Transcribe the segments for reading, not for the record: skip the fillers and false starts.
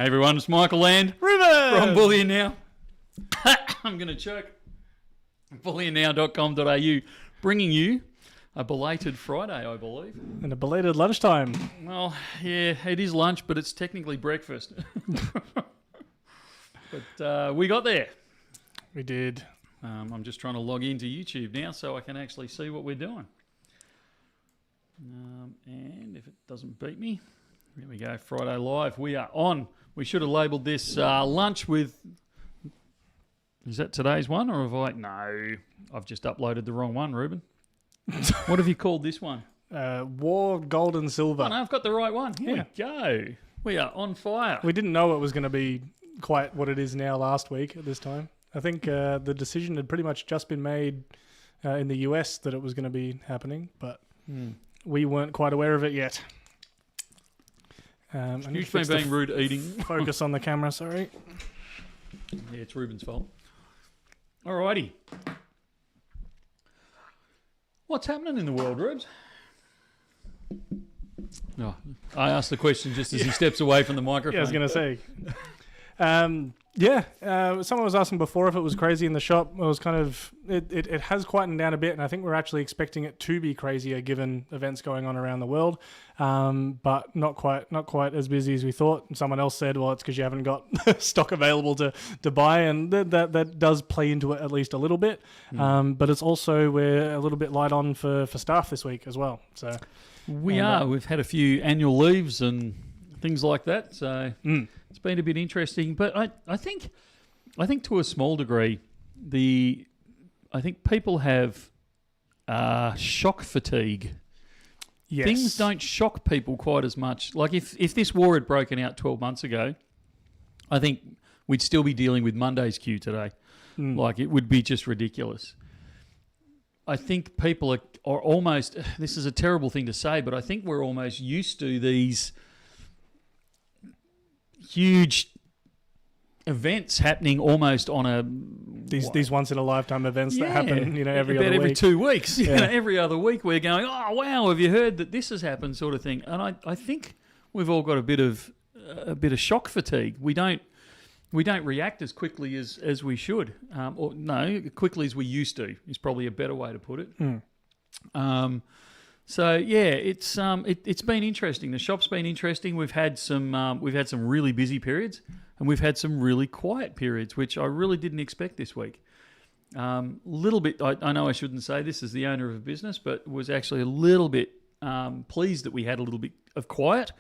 Hey everyone, it's Michael Land Ruben! from Bullion Now. I'm going to choke. bullionnow.com.au, bringing you a belated Friday, I believe. And a belated lunchtime. Well, yeah, it is lunch, but it's technically breakfast. But we got there. We did. I'm just trying to log into YouTube now so I can actually see what we're doing. And if it doesn't beat me, here we go, Friday Live. We are on. We should have labelled this lunch with... Is that today's one, or have I... No, I've just uploaded the wrong one, Ruben. What have you called this one? War, Gold and Silver. Oh, no, I've got the right one. Here we go. We are on fire. We didn't know it was going to be quite what it is now last week at this time. I think the decision had pretty much just been made in the US that it was going to be happening, but we weren't quite aware of it yet. Excuse me being rude eating. Focus on the camera, sorry. Yeah, it's Ruben's fault. Alrighty. What's happening in the world, Rubes? No, I asked the question just as he steps away from the microphone. Yeah, I was going to say. Someone was asking before if it was crazy in the shop. It was kind of, it has quietened down a bit, and I think we're actually expecting it to be crazier given events going on around the world, but not quite as busy as we thought. Someone else said, well, it's because you haven't got stock available to buy, and that does play into it at least a little bit. But it's also, we're a little bit light on for staff this week as well. So we've had a few annual leaves and things like that, so it's been a bit interesting. But I think to a small degree, I think people have shock fatigue. Yes. Things don't shock people quite as much. Like if this war had broken out 12 months ago, I think we'd still be dealing with Monday's queue today. Like, it would be just ridiculous. I think people are almost, this is a terrible thing to say, but I think we're almost used to these huge events happening almost on a... These once-in-a-lifetime events that happen, every other week. Every 2 weeks. Every other week we're going, oh, wow, have you heard that this has happened, sort of thing. And I think we've all got a bit of shock fatigue. We don't react as quickly as we should. Quickly as we used to is probably a better way to put it. So yeah, it's been interesting. The shop's been interesting. We've had some really busy periods, and we've had some really quiet periods, which I really didn't expect this week. Little bit. I know I shouldn't say this as the owner of a business, but was actually a little bit pleased that we had a little bit of quiet,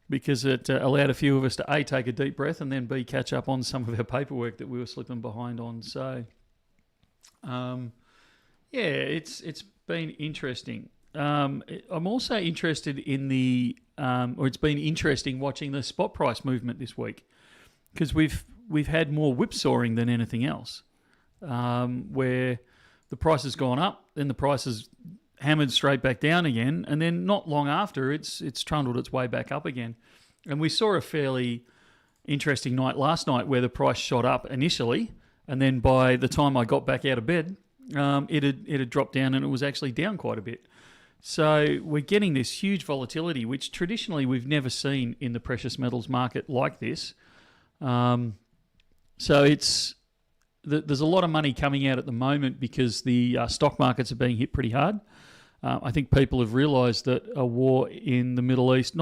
because it allowed a few of us to A, take a deep breath, and then B, catch up on some of our paperwork that we were slipping behind on. So it's been interesting. I'm also interested in it's been interesting watching the spot price movement this week, because we've had more whipsawing than anything else, where the price has gone up, then the price has hammered straight back down again, and then not long after it's trundled its way back up again. And we saw a fairly interesting night last night where the price shot up initially, and then by the time I got back out of bed, it had dropped down, and it was actually down quite a bit. So we're getting this huge volatility, which traditionally we've never seen in the precious metals market like this. So there's a lot of money coming out at the moment because the stock markets are being hit pretty hard. I think people have realised that a war in the Middle East,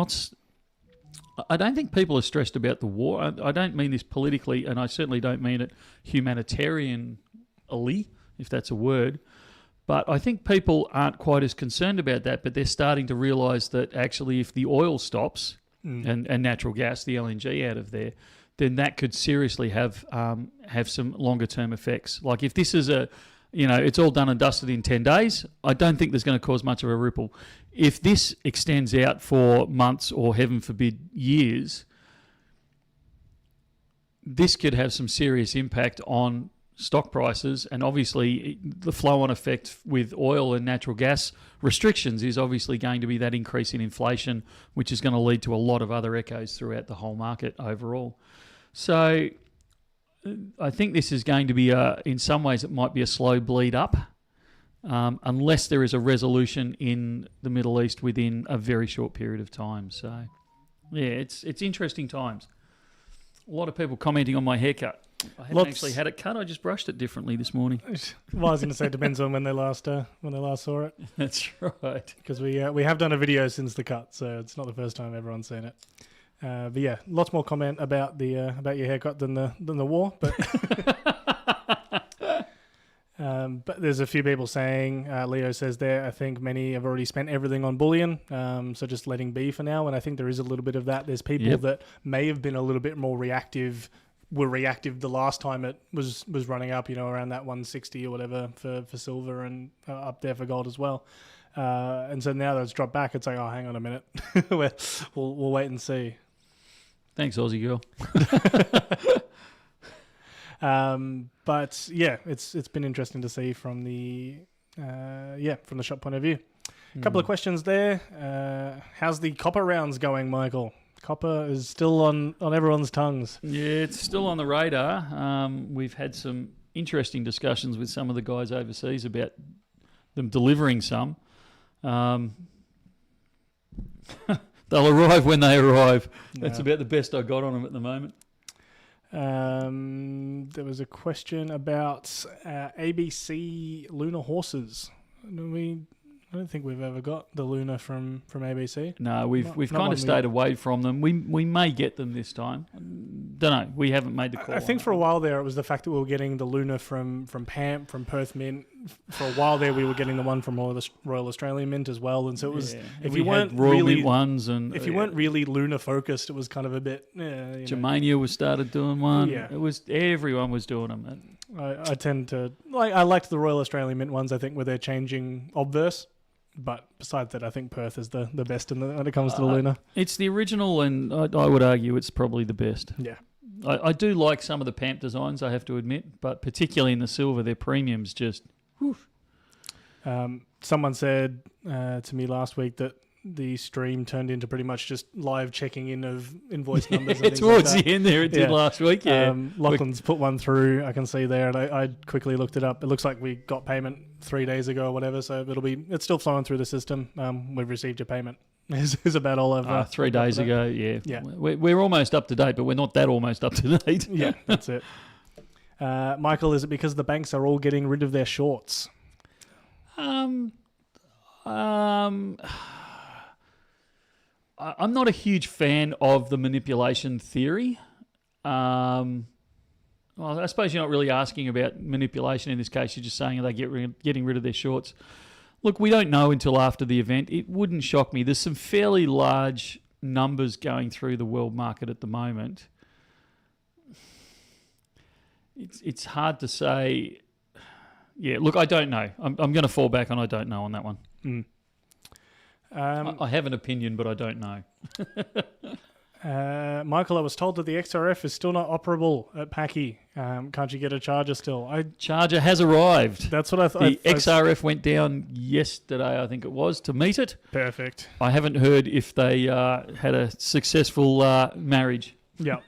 I don't think people are stressed about the war. I don't mean this politically, and I certainly don't mean it humanitarianly, if that's a word. But I think people aren't quite as concerned about that, but they're starting to realise that actually if the oil stops and natural gas, the LNG out of there, then that could seriously have some longer term effects. Like if this is it's all done and dusted in 10 days, I don't think there's going to cause much of a ripple. If this extends out for months or, heaven forbid, years, this could have some serious impact on stock prices, and obviously the flow-on effect with oil and natural gas restrictions is obviously going to be that increase in inflation, which is going to lead to a lot of other echoes throughout the whole market overall. So I think this is going to be, in some ways, it might be a slow bleed up, unless there is a resolution in the Middle East within a very short period of time. So, yeah, it's interesting times. A lot of people commenting on my haircut. I haven't actually had it cut. I just brushed it differently this morning. Well, I was going to say it depends on when they last saw it. That's right. Because we have done a video since the cut, so it's not the first time everyone's seen it. But yeah, lots more comment about the about your haircut than the war. But but there's a few people saying, Leo says there, I think many have already spent everything on bullion, so just letting be for now. And I think there is a little bit of that. There's people that may have been a little bit more reactive. Were reactive the last time it was running up, around that 160 or whatever for silver and up there for gold as well. And so now that it's dropped back, it's like, oh, hang on a minute, we'll wait and see. Thanks, Aussie girl. But yeah, it's been interesting to see from the shop point of view. A couple of questions there. How's the copper rounds going, Michael? Copper is still on everyone's tongues. Yeah, it's still on the radar. We've had some interesting discussions with some of the guys overseas about them delivering some. They'll arrive when they arrive. That's about the best I got on them at the moment. There was a question about ABC Lunar horses. I don't think we've ever got the Lunar from ABC. No, we've kind of stayed away from them. We may get them this time. Don't know. We haven't made the call. I think for a while there, it was the fact that we were getting the Lunar from PAMP, from Perth Mint. For a while there, we were getting the one from Royal Australian Mint as well. And so it was, if you weren't Royal really Mint ones, and if you weren't really Lunar focused, it was kind of a bit. Germania was started doing one. Yeah. It was everyone was doing them. I tend to I liked the Royal Australian Mint ones. I think where they're changing obverse. But besides that, I think Perth is the best when it comes to the Lunar. It's the original, and I would argue it's probably the best. Yeah. I do like some of the PAMP designs, I have to admit, but particularly in the silver, their premiums just... Whew. Someone said to me last week that the stream turned into pretty much just live checking in of invoice numbers and things towards like that. The end there, it did last week, yeah. Lachlan's put one through, I can see there, and I quickly looked it up. It looks like we got payment 3 days ago or whatever, so it's still flowing through the system. We've received your payment. Is about all I've... 3 days ago, yeah. We're almost up to date, but we're not that almost up to date. Yeah, that's it. Michael, is it because the banks are all getting rid of their shorts? I'm not a huge fan of the manipulation theory. Well, I suppose you're not really asking about manipulation in this case. You're just saying are they getting rid of their shorts. Look, we don't know until after the event. It wouldn't shock me. There's some fairly large numbers going through the world market at the moment. It's hard to say. Yeah, look, I don't know. I'm going to fall back on I don't know on that one. I have an opinion, but I don't know. Michael, I was told that the XRF is still not operable at Packy. Can't you get a charger still? Charger has arrived. That's what I thought. The XRF went down yesterday, I think it was, to meet it. Perfect. I haven't heard if they had a successful marriage. Yeah.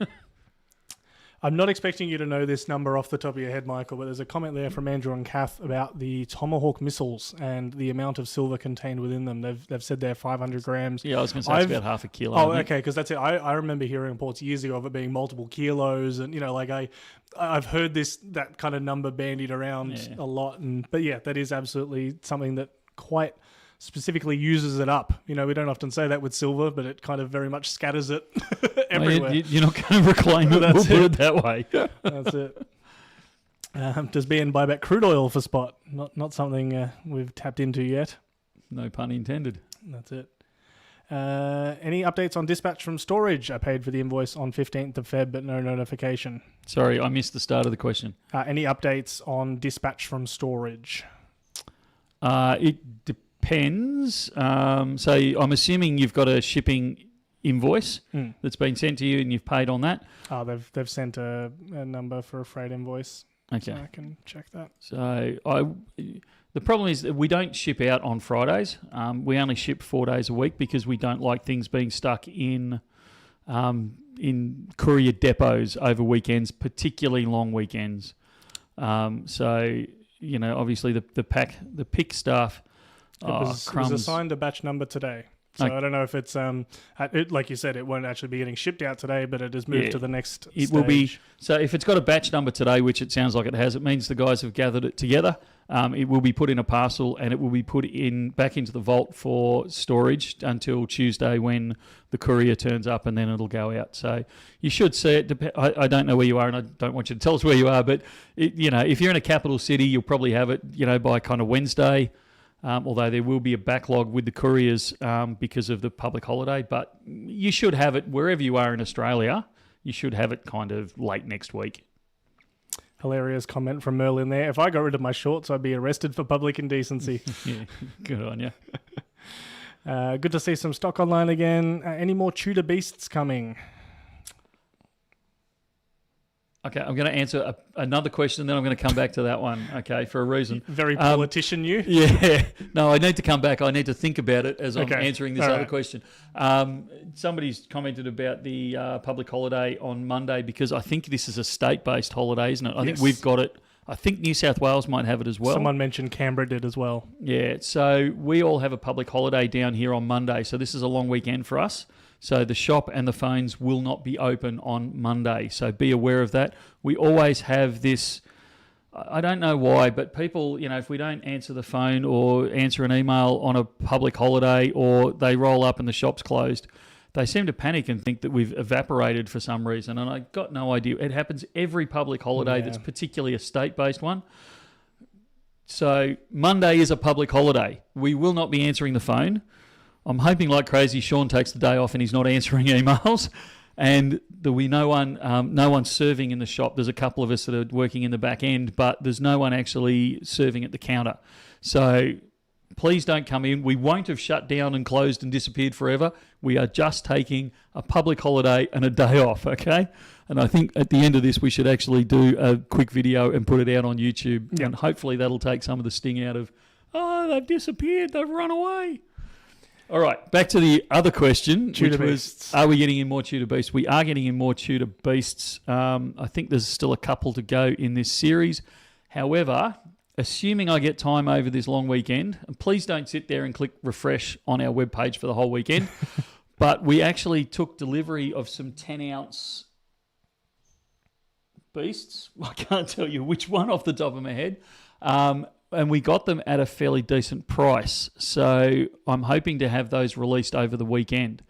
I'm not expecting you to know this number off the top of your head, Michael, but there's a comment there from Andrew and Kath about the Tomahawk missiles and the amount of silver contained within them. They've said they're 500 grams. Yeah, I was going to say it's about half a kilo. Oh, okay, because that's it. I remember hearing reports years ago of it being multiple kilos, and I've heard that kind of number bandied around a lot. But yeah, that is absolutely something that quite specifically uses it up. We don't often say that with silver, but it kind of very much scatters it everywhere. You're not going to reclaim it. We'll put it that way. That's it. Does BN buy back crude oil for spot? Not something we've tapped into yet. No pun intended. That's it. Any updates on dispatch from storage? I paid for the invoice on 15th of Feb, but no notification. Sorry, I missed the start of the question. Any updates on dispatch from storage? It depends. So I'm assuming you've got a shipping invoice that's been sent to you and you've paid on that. Oh, they've sent a number for a freight invoice. Okay. So I can check that. So the problem is that we don't ship out on Fridays. We only ship 4 days a week because we don't like things being stuck in courier depots over weekends, particularly long weekends. So obviously the pick staff. It was assigned a batch number today. So Okay. I don't know if it's like you said, it won't actually be getting shipped out today, but it has moved to the next It stage. will be. So if it's got a batch number today, which it sounds like it has, it means the guys have gathered it together. It will be put in a parcel and it will be put back into the vault for storage until Tuesday when the courier turns up, and then it'll go out. So you should see it. I don't know where you are, and I don't want you to tell us where you are, but if you're in a capital city, you'll probably have it by kind of Wednesday. Although there will be a backlog with the couriers because of the public holiday, but you should have it wherever you are in Australia. You should have it kind of late next week. Hilarious comment from Merlin there. If I got rid of my shorts, I'd be arrested for public indecency. Yeah, good on you. Good to see some stock online again. Any more Tudor beasts coming? Okay, I'm going to answer another question, then I'm going to come back to that one, okay, for a reason. Very politician you. Yeah. No, I need to come back. I need to think about it as I'm Okay. answering this All other right. question. Somebody's commented about the public holiday on Monday because I think this is a state-based holiday, isn't it? I think Yes. we've got it. I think New South Wales might have it as well. Someone mentioned Canberra did as well. Yeah, so we all have a public holiday down here on Monday. So this is a long weekend for us. So the shop and the phones will not be open on Monday. So be aware of that. We always have this, I don't know why, but people, if we don't answer the phone or answer an email on a public holiday or they roll up and the shop's closed, they seem to panic and think that we've evaporated for some reason. And I got no idea. It happens every public holiday that's particularly a state-based one. So Monday is a public holiday. We will not be answering the phone. I'm hoping like crazy Sean takes the day off and he's not answering emails, and there'll be no one serving in the shop. There's a couple of us that are working in the back end, but there's no one actually serving at the counter. So please don't come in. We won't have shut down and closed and disappeared forever. We are just taking a public holiday and a day off, okay? And I think at the end of this, we should actually do a quick video and put it out on YouTube, and hopefully that'll take some of the sting out of, they've disappeared, they've run away. All right, back to the other question, Tudor which beasts. was, are we getting in more Tudor beasts? We are getting in more Tudor beasts. I think there's still a couple to go in this series. However, assuming I get time over this long weekend, and please don't sit there and click refresh on our webpage for the whole weekend, but we actually took delivery of some 10-ounce beasts. I can't tell you which one off the top of my head. And we got them at a fairly decent price. So I'm hoping to have those released over the weekend.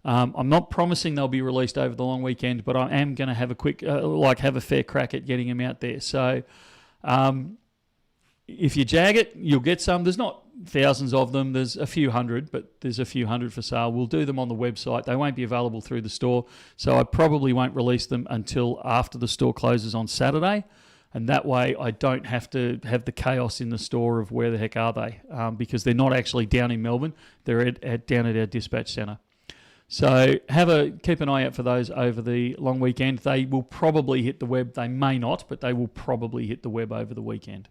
I'm not promising they'll be released over the long weekend, but I am going to have a quick, have a fair crack at getting them out there. So if you jag it, you'll get some. There's not thousands of them. There's a few hundred, but there's a few hundred for sale. We'll do them on the website. They won't be available through the store. So I probably won't release them until after the store closes on Saturday. And that way I don't have to have the chaos in the store of where the heck are they, because they're not actually down in Melbourne. They're down at our dispatch centre. So keep an eye out for those over the long weekend. They will probably hit the web. They may not, but they will probably hit the web over the weekend.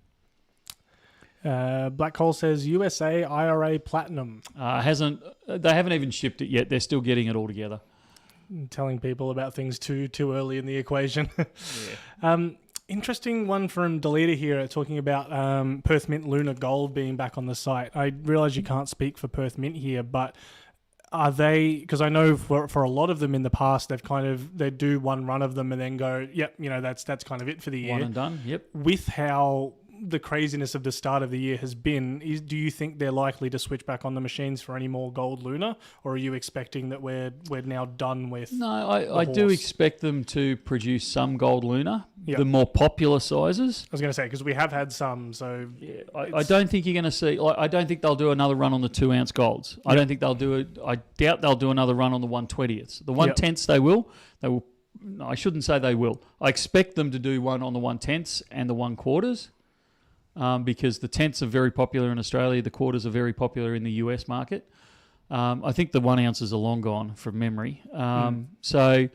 Black Hole says USA IRA Platinum. They haven't even shipped it yet. They're still getting it all together. Telling people about things too early in the equation. Yeah. Interesting one from Deleta here talking about Perth Mint Lunar Gold being back on the site. I realise you can't speak for Perth Mint here, but are they, because I know for a lot of them in the past, they do one run of them and then go, yep, that's kind of it for the year. One and done, yep. With how the craziness of the start of the year has been, do you think they're likely to switch back on the machines for any more gold Lunar, or are you expecting that we're now done with? No, I do expect them to produce some gold Lunar, the more popular sizes. I was going to say, because we have had some, so yeah, I don't think you're going to see. I don't think they'll do another run on the 2-ounce golds. I don't think they'll do it. I doubt they'll do another run on the 1/20ths. The 1/10ths they will. They will. No, I shouldn't say they will. I expect them to do one on the 1/10ths and the 1/4s. Because the tenths are very popular in Australia, the quarters are very popular in the US market. I think the 1 ounces are long gone from memory. So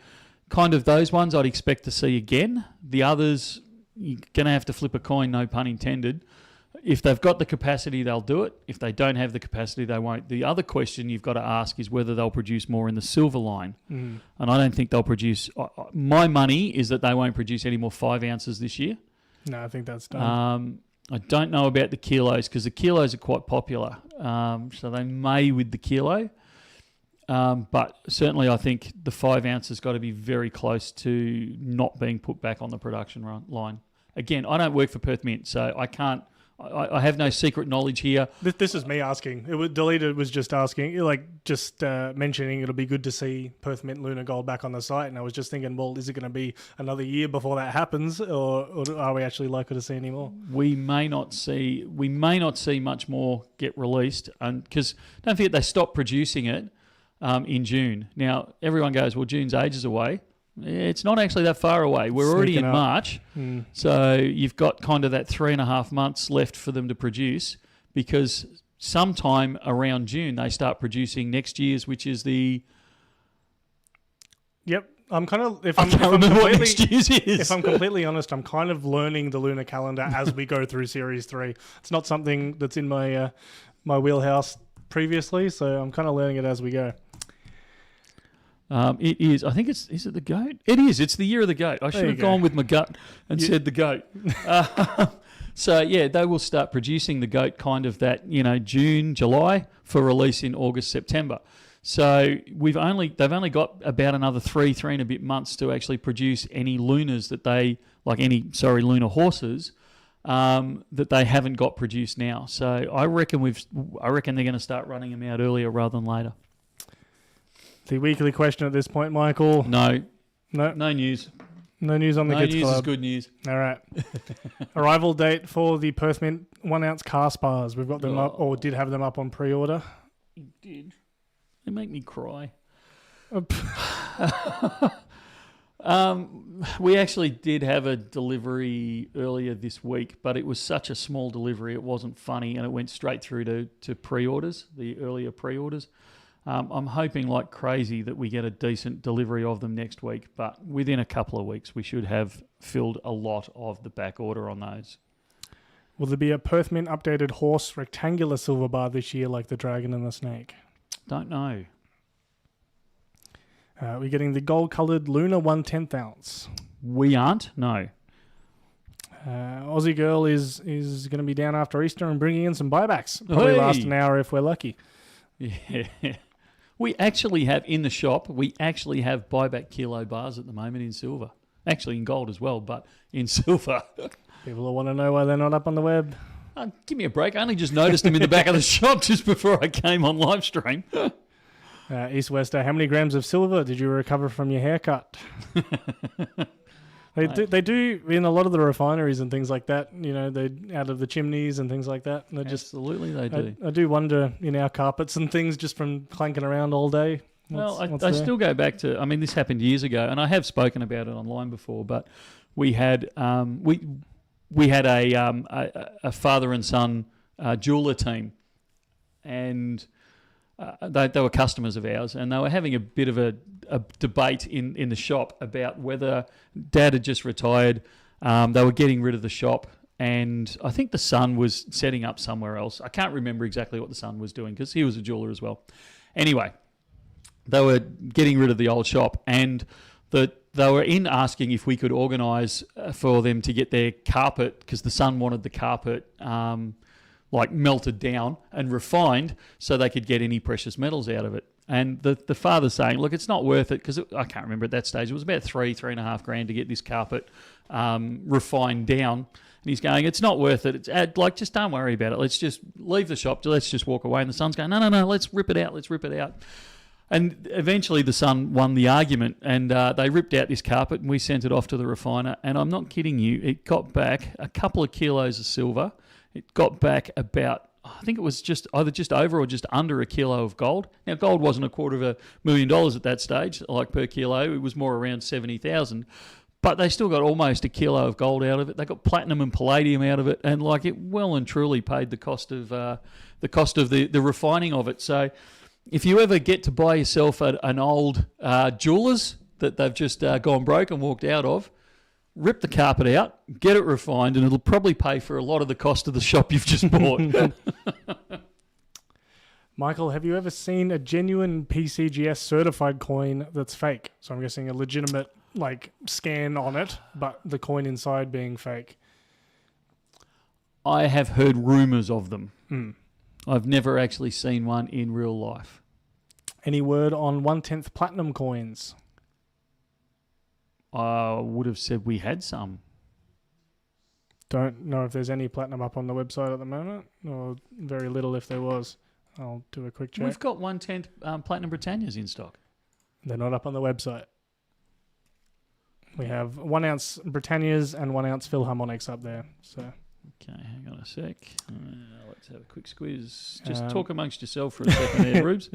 kind of those ones I'd expect to see again. The others, you're going to have to flip a coin, no pun intended. If they've got the capacity, they'll do it. If they don't have the capacity, they won't. The other question you've got to ask is whether they'll produce more in the silver line. And I don't think they'll produce... my money is that they won't produce any more 5 ounces this year. No, I think that's done. I don't know about the kilos because the kilos are quite popular. So they may with the kilo. But certainly I think the 5 ounce has got to be very close to not being put back on the production line. Again, I don't work for Perth Mint, so I can't. I have no secret knowledge here. This is me asking. Deleted was just asking, mentioning it'll be good to see Perth Mint Lunar Gold back on the site. And I was just thinking, well, is it going to be another year before that happens, or are we actually likely to see any more? We may not see much more get released, because don't forget they stopped producing it in June. Now everyone goes, well, June's ages away. It's not actually that far away. We're already in March, so you've got kind of that 3.5 months left for them to produce, because sometime around June they start producing next year's, which is the... Yep. I'm kind of... I can't remember what next year's is. If I'm completely honest, I'm kind of learning the lunar calendar as we go through Series 3. It's not something that's in my my wheelhouse previously, so I'm kind of learning it as we go. It is. I think is it the goat? It is. It's the year of the goat. I should have gone with my gut and said the goat. So yeah, they will start producing the goat kind of that, June, July for release in August, September. So they've only got about another three and a bit months to actually produce any lunars that lunar horses that they haven't got produced now. So I reckon they're going to start running them out earlier rather than later. The weekly question at this point, Michael. No news. No news on the Kids Club. No news is good news. All right. Arrival date for the Perth Mint 1 ounce cast bars. We've got them up, or did have them up on pre-order. You did. They make me cry. We actually did have a delivery earlier this week, but it was such a small delivery, it wasn't funny, and it went straight through to pre-orders, the earlier pre-orders. I'm hoping like crazy that we get a decent delivery of them next week, but within a couple of weeks we should have filled a lot of the back order on those. Will there be a Perth Mint updated horse rectangular silver bar this year like the dragon and the snake? Don't know. We're getting the gold-coloured Lunar 1/10 ounce. We aren't? No. Aussie Girl is going to be down after Easter and bringing in some buybacks. Probably last an hour if we're lucky. Yeah. We actually have in the shop, buyback kilo bars at the moment in silver. Actually in gold as well, but in silver. People will want to know why they're not up on the web. Give me a break. I only just noticed them in the back of the shop just before I came on live stream. East Wester, how many grams of silver did you recover from your haircut? They do in a lot of the refineries and things like that. They out of the chimneys and things like that. And Absolutely, they do. I do wonder in our carpets and things just from clanking around all day. I still go back to. I mean, this happened years ago, and I have spoken about it online before. But we had we had a father and son jeweler team, and they were customers of ours, and they were having a bit of a debate in the shop about whether Dad had just retired. They were getting rid of the shop, and I think the son was setting up somewhere else. I can't remember exactly what the son was doing because he was a jeweler as well. Anyway, they were getting rid of the old shop, and they were asking if we could organise for them to get their carpet, because the son wanted the carpet melted down and refined so they could get any precious metals out of it. And the father's saying, look, it's not worth it, because I can't remember at that stage, it was about $3.5 grand to get this carpet refined down. And he's going, it's not worth it. It's just don't worry about it. Let's just leave the shop. Let's just walk away. And the son's going, no, let's rip it out. And eventually the son won the argument, and they ripped out this carpet, and we sent it off to the refiner. And I'm not kidding you, it got back a couple of kilos of silver. It got back about, I think it was either just over or just under a kilo of gold. Now, gold wasn't $250,000 at that stage, like per kilo. It was more around 70,000. But they still got almost a kilo of gold out of it. They got platinum and palladium out of it, and it well and truly paid the cost of the refining of it. So, if you ever get to buy yourself an old jeweller's that they've just gone broke and walked out of, rip the carpet out, get it refined, and it'll probably pay for a lot of the cost of the shop you've just bought. Michael, have you ever seen a genuine PCGS certified coin that's fake? So I'm guessing a legitimate scan on it, but the coin inside being fake. I have heard rumours of them. I've never actually seen one in real life. Any word on 1/10 platinum coins? I would have said we had some. Don't know if there's any platinum up on the website at the moment, or very little if there was. I'll do a quick check. We've got 1/10 Platinum Britannias in stock. They're not up on the website. We have 1 ounce Britannias and 1 ounce Philharmonics up there. So Okay, hang on a sec. Let's have a quick squeeze. Just talk amongst yourself for a second there, Rubes.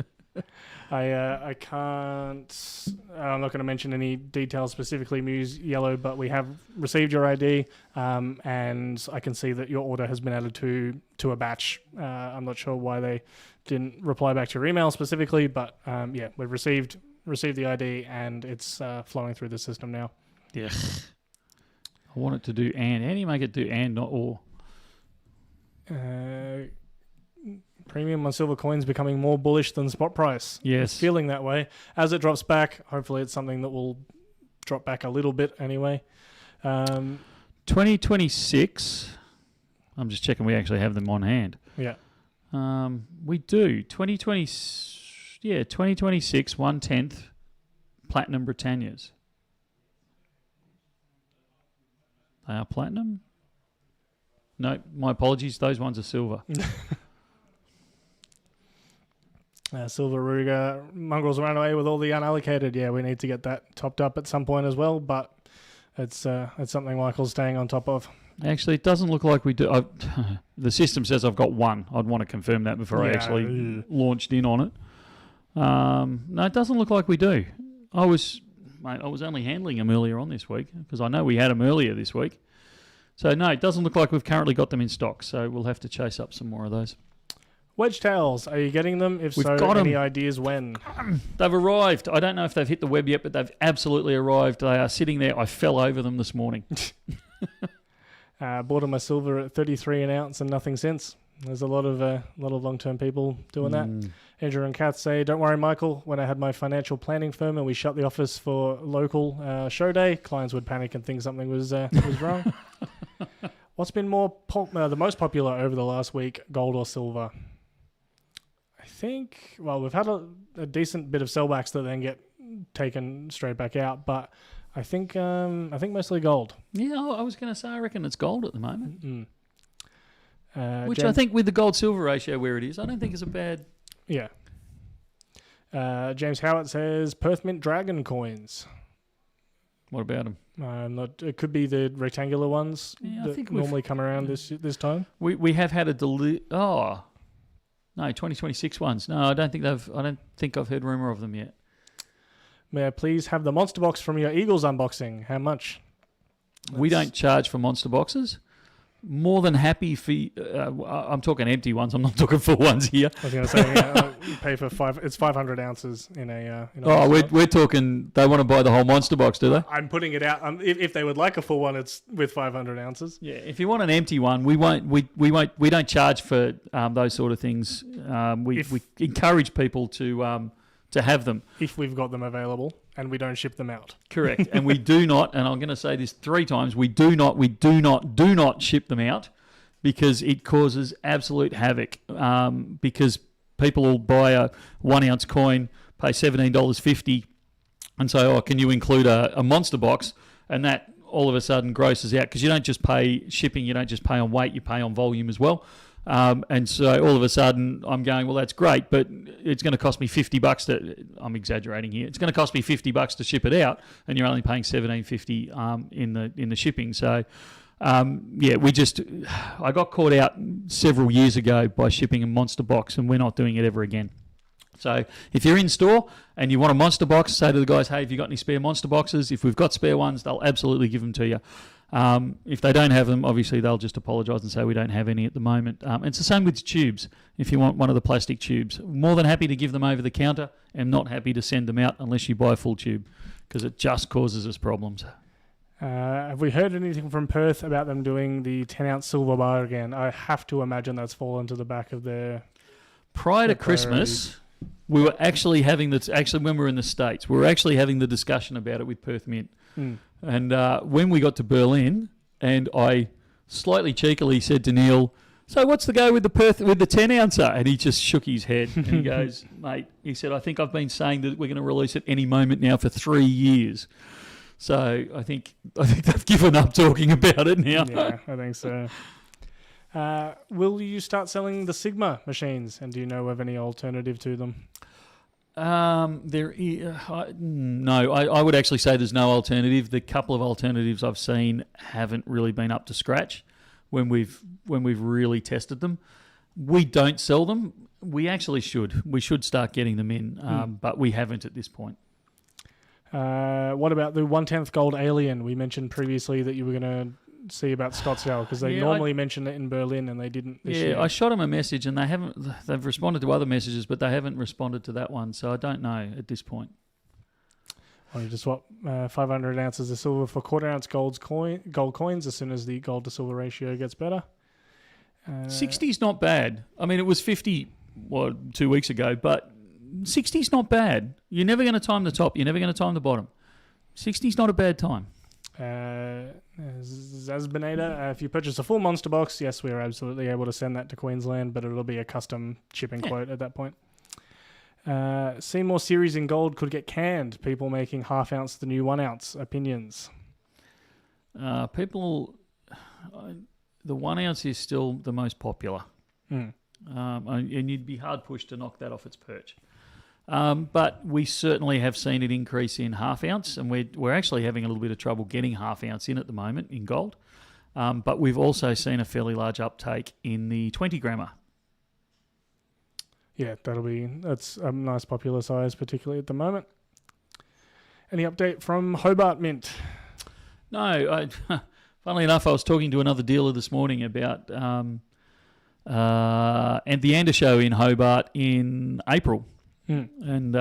I can't. I'm not going to mention any details specifically, Muse Yellow, but we have received your ID, and I can see that your order has been added to a batch. I'm not sure why they didn't reply back to your email specifically, but yeah, we've received the ID and it's flowing through the system now. Yeah. I want it to do and. How do you make it do and, not or? Premium on silver coins becoming more bullish than spot price. Yes. It's feeling that way. As it drops back, hopefully it's something that will drop back a little bit anyway. 2026. I'm just checking we actually have them on hand. Yeah. We do. 2026, 1/10 Platinum Britannias. They are platinum? No, my apologies. Those ones are silver. Silver Ruger mongrels ran away with all the unallocated. Yeah, we need to get that topped up at some point as well, but it's something Michael's staying on top of. Actually, it doesn't look like we do. The system says I've got one. I'd want to confirm that before I actually launched in on it. No, it doesn't look like we do. I was only handling them earlier on this week because I know we had them earlier this week. So, no, it doesn't look like we've currently got them in stock. So, we'll have to chase up some more of those. Wedge tails, are you getting them? If We've so, got any 'em. ideas when? They've arrived. I don't know if they've hit the web yet, but they've absolutely arrived. They are sitting there. I fell over them this morning. Bought them a silver at 33 an ounce and nothing since. There's a lot of long-term people doing that. Andrew and Kath say, don't worry, Michael. When I had my financial planning firm and we shut the office for local show day, clients would panic and think something was wrong. What's been the most popular over the last week, gold or silver? I think, well, we've had a decent bit of sellbacks that then get taken straight back out, but I think mostly gold. Yeah, I was going to say I reckon it's gold at the moment. Which James, I think with the gold-silver ratio where it is, I don't think it's a bad... Yeah. James Howard says Perth Mint Dragon coins. What about them? It could be the rectangular ones Yeah, I that think normally come around this time. We have had a no, 2026 ones. No, I don't think I've heard rumour of them yet. May I please have the monster box from your Eagles unboxing? How much? We don't charge for monster boxes. More than happy for... I'm talking empty ones. I'm not talking full ones here. I was going to say, you pay for it's 500 ounces in a we're talking... They want to buy the whole monster box, do they? I'm putting it out. If they would like a full one, it's with 500 ounces. Yeah, if you want an empty one, we don't charge for those sort of things. We encourage people to have them. If we've got them available and we don't ship them out. Correct. And we do not, and I'm going to say this 3 times, we do not ship them out because it causes absolute havoc. Because people will buy a 1 ounce coin, pay $17.50 and say, oh, can you include a monster box? And that all of a sudden grosses out because you don't just pay shipping, you don't just pay on weight, you pay on volume as well. And so all of a sudden I'm going, well, that's great, but it's going to cost me $50 to, I'm exaggerating here, it's going to cost me $50 to ship it out and you're only paying $17.50 in the shipping. So, I got caught out several years ago by shipping a monster box and we're not doing it ever again. So if you're in store and you want a monster box, say to the guys, hey, have you got any spare monster boxes? If we've got spare ones, they'll absolutely give them to you. If they don't have them, obviously they'll just apologise and say we don't have any at the moment. It's the same with tubes. If you want one of the plastic tubes, more than happy to give them over the counter and not happy to send them out unless you buy a full tube because it just causes us problems. Have we heard anything from Perth about them doing the 10-ounce silver bar again? I have to imagine that's fallen to the back of their... Prior to Christmas, we were actually having this... Actually, when we were in the States, we were actually having the discussion about it with Perth Mint. And when we got to Berlin, and I slightly cheekily said to Neil, So what's the go with the Perth with the 10 ouncer? And he just shook his head and he goes, mate, he said, I think I've been saying that we're going to release it any moment now for 3 years. So I think they've given up talking about it now. Yeah, I think so. Will you start selling the Sigma machines? And do you know of any alternative to them? No, I would actually say there's no alternative. The couple of alternatives I've seen haven't really been up to scratch when we've really tested them. We don't sell them. We actually should. We should start getting them in, but we haven't at this point. What about the 1/10 gold alien? We mentioned previously that you were going to see about Scottsdale because they normally mention it in Berlin and they didn't this year. I shot them a message and they've responded to other messages, but they haven't responded to that one, so I don't know at this point. Well, you just swap 500 ounces of silver for quarter ounce gold coins as soon as the gold to silver ratio gets better. 60's not bad. I mean, it was 50 2 weeks ago, but 60's not bad. You're never going to time the top. You're never going to time the bottom. 60's not a bad time. Zazbinator, if you purchase a full monster box, yes, we are absolutely able to send that to Queensland, but it'll be a custom shipping quote at that point. Seymour series in gold could get canned. People making half ounce the new 1 ounce. Opinions? The 1 ounce is still the most popular. And you'd be hard pushed to knock that off its perch. But we certainly have seen it increase in half ounce, and we're actually having a little bit of trouble getting half ounce in at the moment in gold. But we've also seen a fairly large uptake in the 20 grammer. Yeah, that's a nice popular size, particularly at the moment. Any update from Hobart Mint? No, funnily enough, I was talking to another dealer this morning about and the Ander show in Hobart in April. And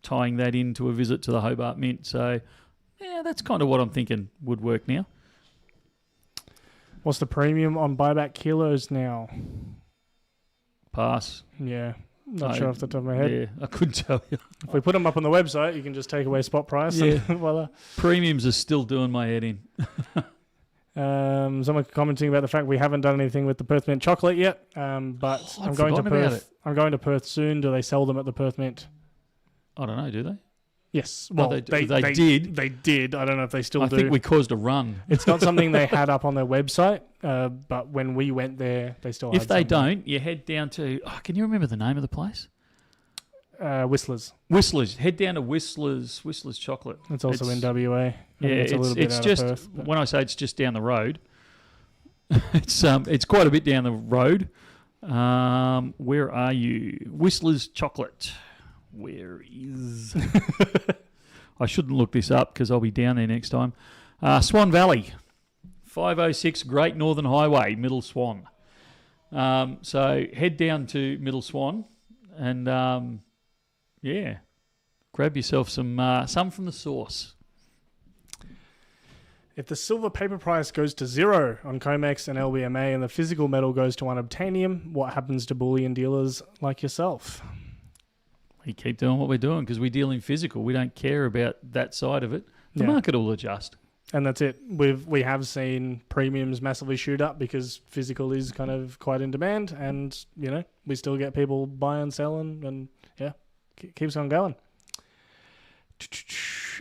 tying that into a visit to the Hobart Mint. So, yeah, that's kind of what I'm thinking would work now. What's the premium on buyback kilos now? Pass. Yeah, not sure off the top of my head. Yeah, I couldn't tell you. If we put them up on the website, you can just take away spot price. Yeah. And voila. Premiums are still doing my head in. Someone commenting about the fact we haven't done anything with the Perth Mint chocolate yet, but I'm going to Perth. I'm going to Perth soon. Do they sell them at the Perth Mint? I don't know. Do they? Yes. Well, they did. They did. I don't know if they still do. I think we caused a run. It's not something they had up on their website, but when we went there, they still had If they something. don't, you head down to... can you remember the name of the place? Whistler's. Head down to Whistler's Chocolate. It's also in WA. Yeah, it's a little bit out just of Perth, when I say it's just down the road, it's quite a bit down the road. Where are you? Whistler's Chocolate. Where is? I shouldn't look this up because I'll be down there next time. Swan Valley, 506 Great Northern Highway, Middle Swan. So head down to Middle Swan and grab yourself some from the source. If the silver paper price goes to 0 on COMEX and LBMA and the physical metal goes to unobtainium, what happens to bullion dealers like yourself? We keep doing what we're doing because we deal in physical. We don't care about that side of it. The market will adjust. And that's it. We have seen premiums massively shoot up because physical is kind of quite in demand, and we still get people buying, selling, and keeps on going.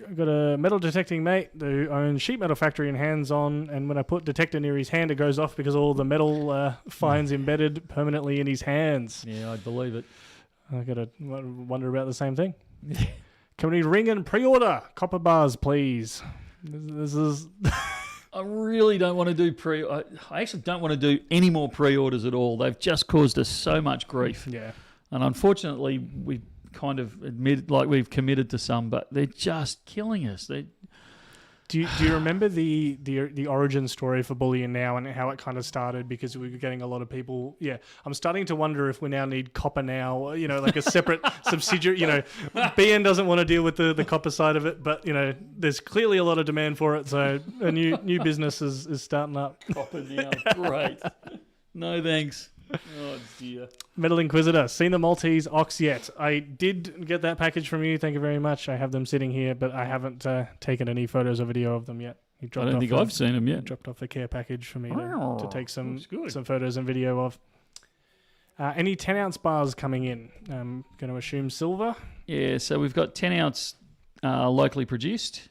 I've got a metal detecting mate who owns sheet metal factory and hands-on, and when I put detector near his hand, it goes off because all the metal finds embedded permanently in his hands. Yeah, I believe it. I got to wonder about the same thing. Can we ring and pre-order copper bars, please? This is... I really don't want to do I actually don't want to do any more pre-orders at all. They've just caused us so much grief. Yeah. And unfortunately, we kind of admitted, like we've committed to some, but they're just killing us. Do you remember the origin story for Bullion Now and how it kind of started? Because we were getting a lot of people. Yeah, I'm starting to wonder if we now need copper now. Like a separate subsidiary. BN doesn't want to deal with the copper side of it, but there's clearly a lot of demand for it. So a new business is starting up. Copper now, great. No thanks. Oh dear. Metal Inquisitor, seen the Maltese Ox yet? I did get that package from you. Thank you very much. I have them sitting here, but I haven't taken any photos or video of them yet. He I dropped don't think I've seen them yet. dropped off a care package for me to take some good. photos and video of. Any 10-ounce bars coming in? I'm going to assume silver. Yeah, so we've got 10 ounce locally produced.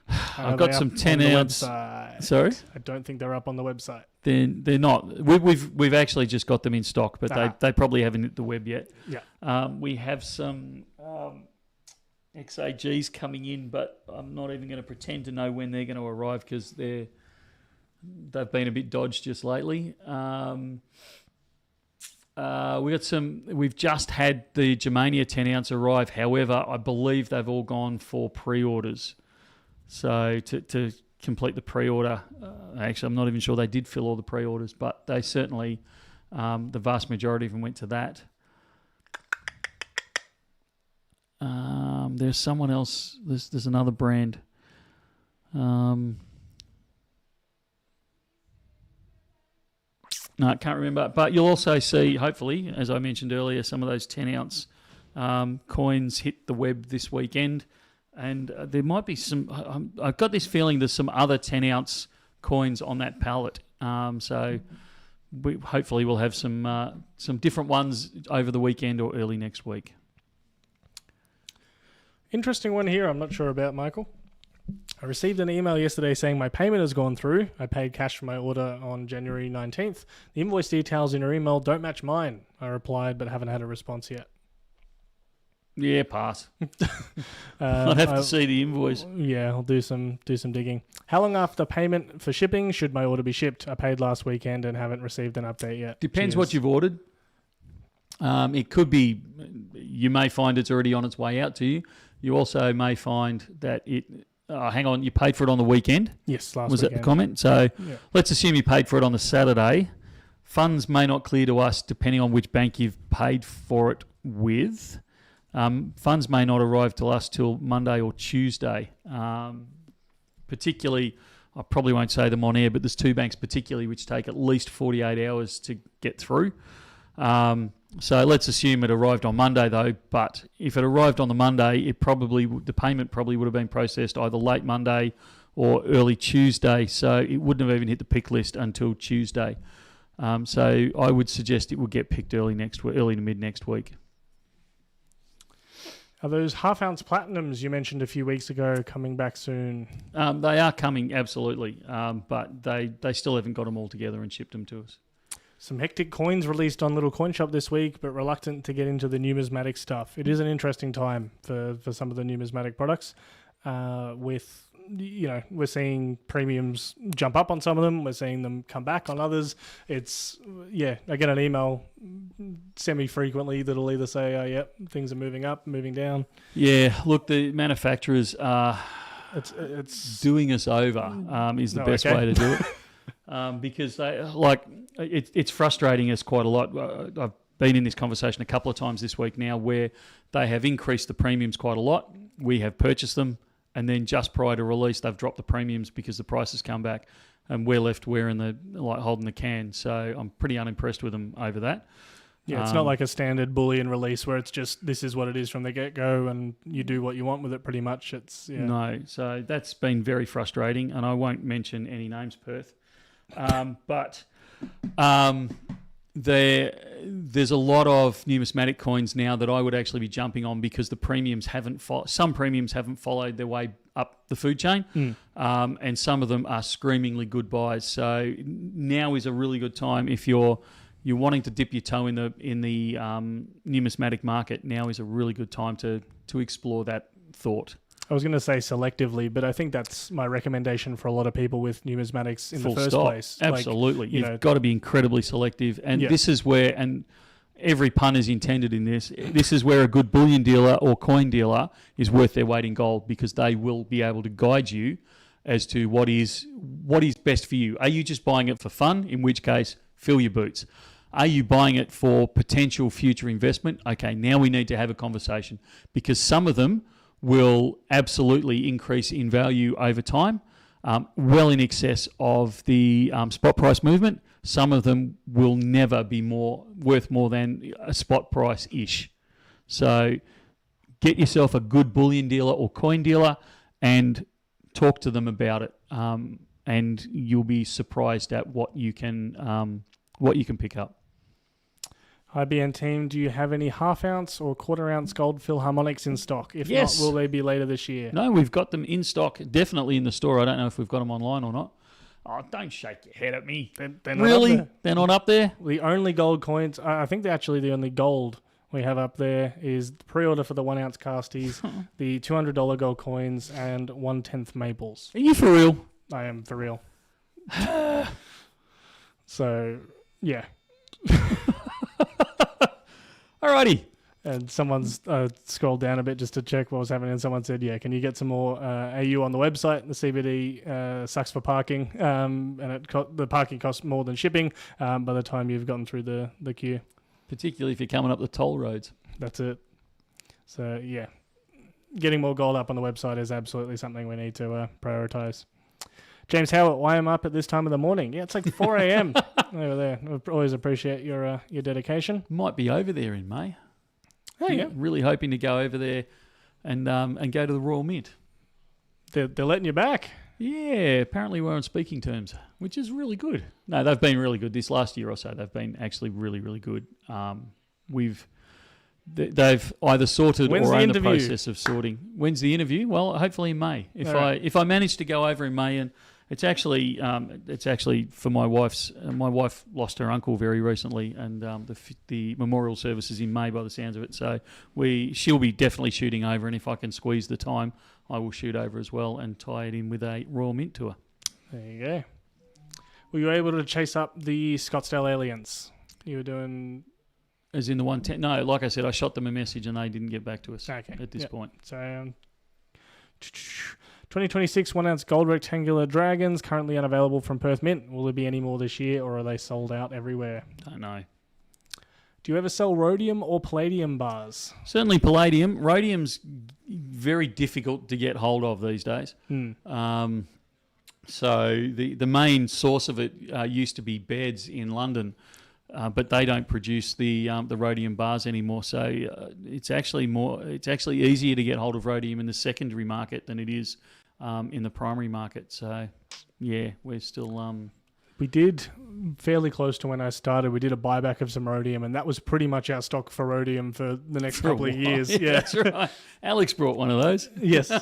I've Are got they some up 10 on the ounce. website? Sorry? I don't think they're up on the website. They're not. We've actually just got them in stock, but they probably haven't hit the web yet. Yeah. We have some XAGs coming in, but I'm not even going to pretend to know when they're going to arrive because they've been a bit dodged just lately. We've just had the Germania 10 ounce arrive. However, I believe they've all gone for pre-orders. So to complete the pre-order, actually, I'm not even sure they did fill all the pre-orders, but they certainly, the vast majority of them went to that. There's someone else. There's another brand. No, I can't remember. But you'll also see, hopefully, as I mentioned earlier, some of those 10-ounce coins hit the web this weekend. And there might be some... I've got this feeling there's some other 10-ounce coins on that pallet. So hopefully we'll have some different ones over the weekend or early next week. Interesting one here I'm not sure about, Michael. I received an email yesterday saying my payment has gone through. I paid cash for my order on January 19th. The invoice details in your email don't match mine. I replied, but haven't had a response yet. Yeah, pass. I'd have to see the invoice. Yeah, I'll do some digging. How long after payment for shipping should my order be shipped? I paid last weekend and haven't received an update yet. Depends what you've ordered. It could be, you may find it's already on its way out to you. You also may find that it... hang on, you paid for it on the weekend? Yes, last weekend. Was that the comment? So let's assume you paid for it on the Saturday. Funds may not clear to us depending on which bank you've paid for it with. Funds may not arrive to us till Monday or Tuesday. Particularly, I probably won't say them on air, but there's two banks particularly which take at least 48 hours to get through. So let's assume it arrived on Monday though, but if it arrived on the Monday, the payment probably would have been processed either late Monday or early Tuesday, so it wouldn't have even hit the pick list until Tuesday. So I would suggest it would get picked early to mid next week. Are those half-ounce platinums you mentioned a few weeks ago coming back soon? They are coming, absolutely, but they still haven't got them all together and shipped them to us. Some hectic coins released on Little Coin Shop this week, but reluctant to get into the numismatic stuff. It is an interesting time for some of the numismatic products. We're seeing premiums jump up on some of them. We're seeing them come back on others. I get an email semi-frequently that'll either say, things are moving up, moving down. Yeah, look, the manufacturers are it's doing us over is the best way to do it. Because it's frustrating us quite a lot. I've been in this conversation a couple of times this week now where they have increased the premiums quite a lot. We have purchased them, and then just prior to release, they've dropped the premiums because the prices come back, and we're left holding the can. So I'm pretty unimpressed with them over that. Yeah, it's not like a standard Bullion release where it's just this is what it is from the get-go and you do what you want with it pretty much. No, so that's been very frustrating, and I won't mention any names, Perth. But there's a lot of numismatic coins now that I would actually be jumping on because the premiums some premiums haven't followed their way up the food chain, and some of them are screamingly good buys. So now is a really good time if you're wanting to dip your toe in the numismatic market. Now is a really good time to explore that thought. I was going to say selectively, but I think that's my recommendation for a lot of people with numismatics in the first place. Absolutely. You've got to be incredibly selective. And this is where, and every pun is intended in this is where a good bullion dealer or coin dealer is worth their weight in gold because they will be able to guide you as to what is best for you. Are you just buying it for fun? In which case, fill your boots. Are you buying it for potential future investment? Okay, now we need to have a conversation because some of them will absolutely increase in value over time, well in excess of the spot price movement. Some of them will never be worth more than a spot price-ish. So get yourself a good bullion dealer or coin dealer and talk to them about it. and you'll be surprised at what you can pick up. IBN team, do you have any half ounce or quarter ounce gold Philharmonics in stock? If Yes. not, will they be later this year? No, we've got them in stock, definitely in the store. I don't know if we've got them online or not. Oh, don't shake your head at me. They're not Really? up there. They're not up there? The only gold coins, I think they're actually the only gold we have up there is the pre-order for the 1 ounce casties, the $200 gold coins, and 1/10 maples. Are you for real? I am for real. So, yeah. Alrighty. And someone's scrolled down a bit just to check what was happening, and someone said, yeah, can you get some more AU on the website? The CBD sucks for parking, and the parking costs more than shipping by the time you've gotten through the queue. Particularly if you're coming up the toll roads. That's it. So, yeah. Getting more gold up on the website is absolutely something we need to prioritise. James Howard, why am I up at this time of the morning? Yeah, it's like 4 a.m. over there. I always appreciate your dedication. Might be over there in May. Oh, yeah. Really hoping to go over there and go to the Royal Mint. They're letting you back. Yeah, apparently we're on speaking terms, which is really good. No, they've been really good this last year or so. They've been actually really, really good. They've either sorted When's or the are in interview? the process of sorting. When's the interview? Well, hopefully in May. If I manage to go over in May, and it's actually for my wife's. My wife lost her uncle very recently, and the memorial service is in May by the sounds of it. So she'll be definitely shooting over, and if I can squeeze the time, I will shoot over as well and tie it in with a Royal Mint tour. There you go. Were you able to chase up the Scottsdale aliens? You were doing... As in the 110? No, like I said, I shot them a message and they didn't get back to us at this point. So, 2026 1 ounce gold rectangular dragons currently unavailable from Perth Mint. Will there be any more this year, or are they sold out everywhere? Don't know. Do you ever sell rhodium or palladium bars? Certainly palladium. Rhodium's very difficult to get hold of these days. So the main source of it used to be Beds in London, but they don't produce the rhodium bars anymore. So it's actually easier to get hold of rhodium in the secondary market than it is in the primary market. So yeah, we're still. We did fairly close to when I started. We did a buyback of some rhodium, and that was pretty much our stock for rhodium for the next couple of years. Yeah, that's right. Alex brought one of those. Yes.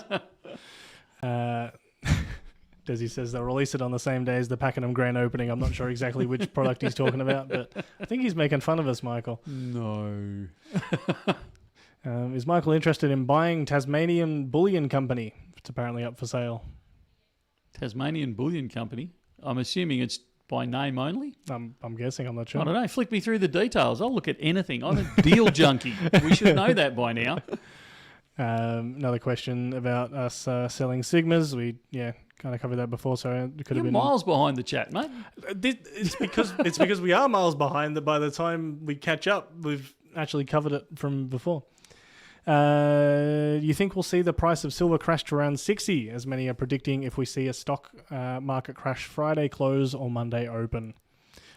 Desi says they'll release it on the same day as the Pakenham grand opening. I'm not sure exactly which product he's talking about, but I think he's making fun of us, Michael. No. Is Michael interested in buying Tasmanian Bullion Company? It's apparently up for sale. Tasmanian Bullion Company? I'm assuming it's by name only? I'm guessing. I'm not sure. I don't know. Flick me through the details. I'll look at anything. I'm a deal junkie. We should know that by now. Another question about us selling Sigmas. We kind of covered that before, so it could have been miles behind the chat, mate. It's because we are miles behind. That by the time we catch up, we've actually covered it from before. You think we'll see the price of silver crash to around 60, as many are predicting, if we see a stock market crash Friday close or Monday open?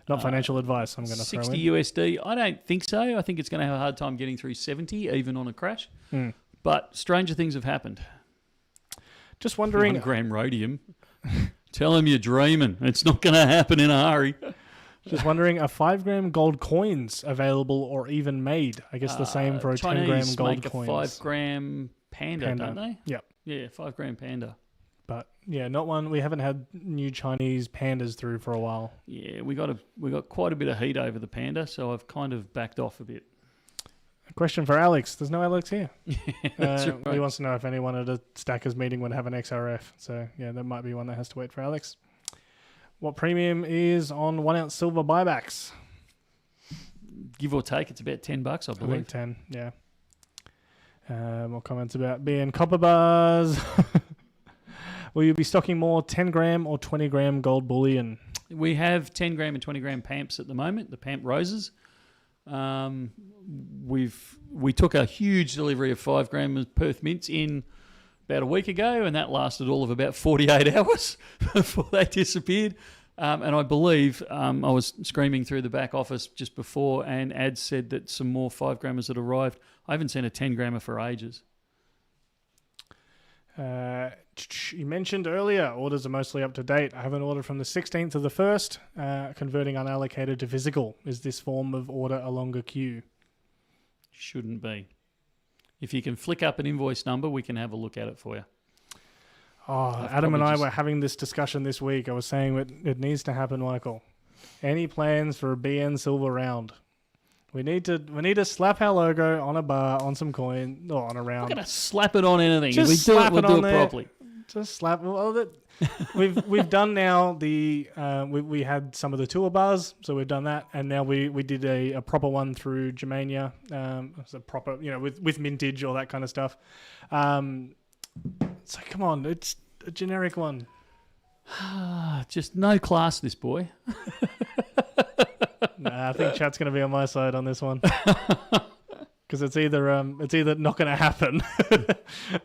Not financial advice, I'm going to throw in. 60 USD, I don't think so. I think it's going to have a hard time getting through 70, even on a crash. But stranger things have happened. Just wondering... 1 gram rhodium. Tell him you're dreaming. It's not going to happen in a hurry. Just wondering, are 5 gram gold coins available or even made? I guess the same for a 10 gram gold make coins. a 5 gram panda, don't they? Yep. Yeah, 5 gram panda. But yeah, not one. We haven't had new Chinese pandas through for a while. Yeah, we got quite a bit of heat over the panda, so I've kind of backed off a bit. A question for Alex. There's no Alex here. That's right. He wants to know if anyone at a stackers meeting would have an XRF. So yeah, that might be one that has to wait for Alex. What premium is on 1 ounce silver buybacks? Give or take, it's about $10, I I believe. think 10, yeah. More comments about being copper bars. Will you be stocking more 10 gram or 20 gram gold bullion? We have 10 gram and 20 gram PAMPs at the moment, the PAMP roses. We took a huge delivery of 5 gram of Perth Mints in about a week ago, and that lasted all of about 48 hours before they disappeared. And I believe I was screaming through the back office just before, and Ad said that some more 5 grammers had arrived. I haven't seen a 10 grammer for ages. You mentioned earlier, orders are mostly up to date. I have an order from the 16th of the 1st, converting unallocated to physical. Is this form of order a longer queue? Shouldn't be. If you can flick up an invoice number, we can have a look at it for you. Oh, Adam and I were having this discussion this week. I was saying it needs to happen, Michael. Any plans for a BN silver round? We need to slap our logo on a bar, on some coin, or on a round. We're going to slap it on anything. Just if we do it, we'll do it there. properly. Just slap. Well, we've done now the we had some of the tour bars, so we've done that, and now we did a proper one through Germania. It's a proper, with mintage, all that kind of stuff. So come on, it's a generic one. Just no class, this boy. Nah, I think chat's going to be on my side on this one. Because it's either not going to happen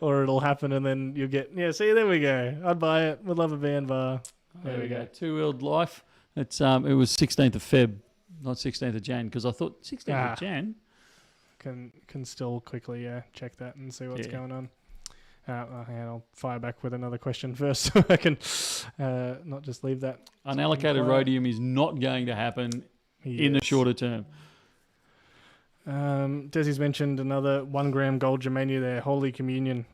or it'll happen and then you'll get... Yeah, see, there we go. I'd buy it. Would love a band bar. There we go. Two-wheeled life. It was 16th of Feb, not 16th of Jan, because I thought 16th of Jan. Can still quickly check that and see what's going on. I'll fire back with another question first so I can not just leave that. Unallocated rhodium is not going to happen in the shorter term. Desi's mentioned another 1 gram gold Germania there, Holy Communion.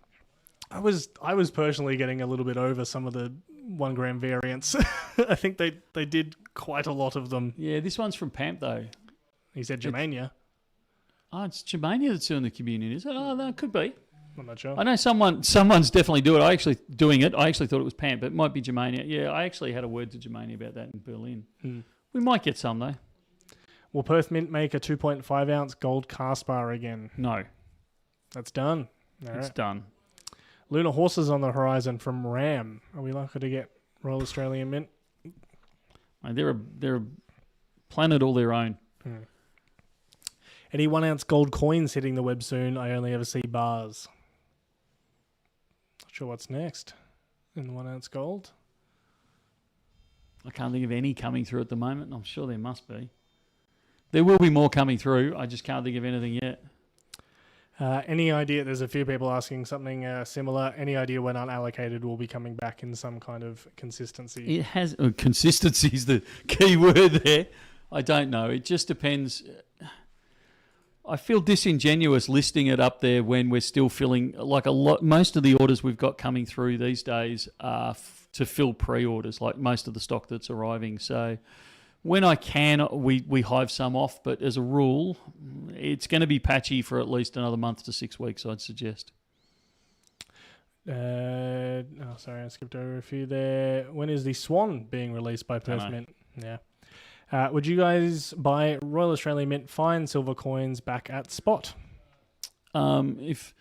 I was personally getting a little bit over some of the 1 gram variants. I think they did quite a lot of them. Yeah, this one's from PAMP though. He said Germania. It's Germania that's doing the Communion, is it? Oh, that could be. I'm not sure. I know someone's definitely doing it. I actually thought it was PAMP, but it might be Germania. Yeah, I actually had a word to Germania about that in Berlin. We might get some though. Will Perth Mint make a 2.5 ounce gold cast bar again? No. That's done. It's done. Lunar horses on the horizon from Ram. Are we likely to get Royal Australian Mint? They're a planet all their own. Any 1 ounce gold coins hitting the web soon? I only ever see bars. Not sure what's next in the 1 ounce gold. I can't think of any coming through at the moment. I'm sure there must be. There will be more coming through. I just can't think of anything yet. Any idea? There's a few people asking something similar. Any idea when unallocated will be coming back in some kind of consistency? It has consistency is the key word there. I don't know. It just depends. I feel disingenuous listing it up there when we're still filling like a lot. Most of the orders we've got coming through these days are to fill pre-orders, like most of the stock that's arriving. So when I can, we hive some off, but as a rule, it's going to be patchy for at least another month to 6 weeks, I'd suggest. Sorry, I skipped over a few there. When is the Swan being released by Perth Mint? Yeah. Would you guys buy Royal Australian Mint fine silver coins back at spot? If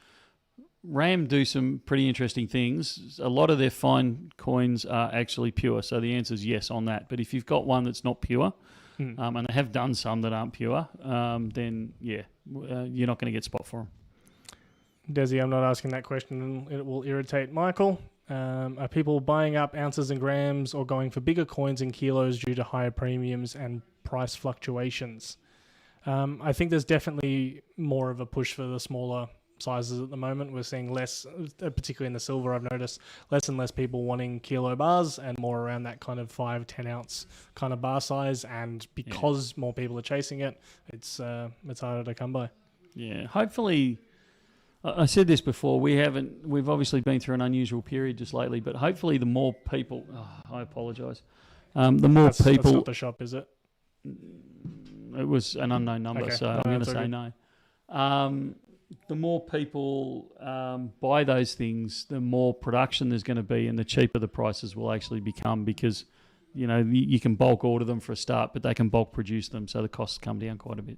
RAM do some pretty interesting things, a lot of their fine coins are actually pure. So the answer is yes on that. But if you've got one that's not pure, and they have done some that aren't pure, then you're not going to get spot for them. Desi, I'm not asking that question. It will irritate Michael. Are people buying up ounces and grams or going for bigger coins and kilos due to higher premiums and price fluctuations? I think there's definitely more of a push for the smaller sizes at the moment. We're seeing less, particularly in the silver, I've noticed, less and less people wanting kilo bars and more around that kind of 5-10 ounce kind of bar size. And because more people are chasing it, it's harder to come by. Yeah, hopefully... I said this before, we've obviously been through an unusual period just lately, but hopefully the more people, I apologise, that's not the shop, is it? It was an unknown number, okay. So I'm going to say no. The more people buy those things, the more production there's going to be and the cheaper the prices will actually become because, you can bulk order them for a start, but they can bulk produce them, so the costs come down quite a bit.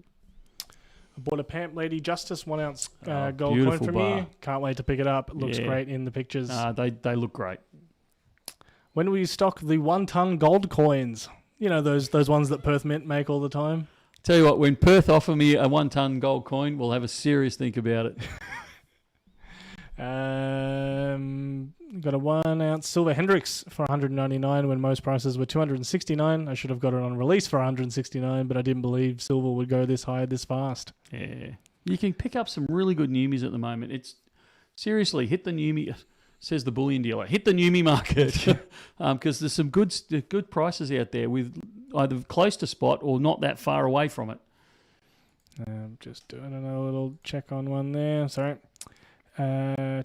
I bought a PAMP Lady Justice 1 ounce gold coin from you. Can't wait to pick it up. It looks great in the pictures. They look great. When will you stock the 1 ton gold coins? Those ones that Perth Mint make all the time? Tell you what, when Perth offer me a 1 ton gold coin, we'll have a serious think about it. Got a 1 ounce silver Hendrix for $199 when most prices were $269. I should have got it on release for $169, but I didn't believe silver would go this high this fast. Yeah. You can pick up some really good Numis at the moment. It's seriously, hit the Numi. Says the bullion dealer. Hit the Numi market because there's some good prices out there with either close to spot or not that far away from it. Just doing a little check on one there. Sorry. Gravel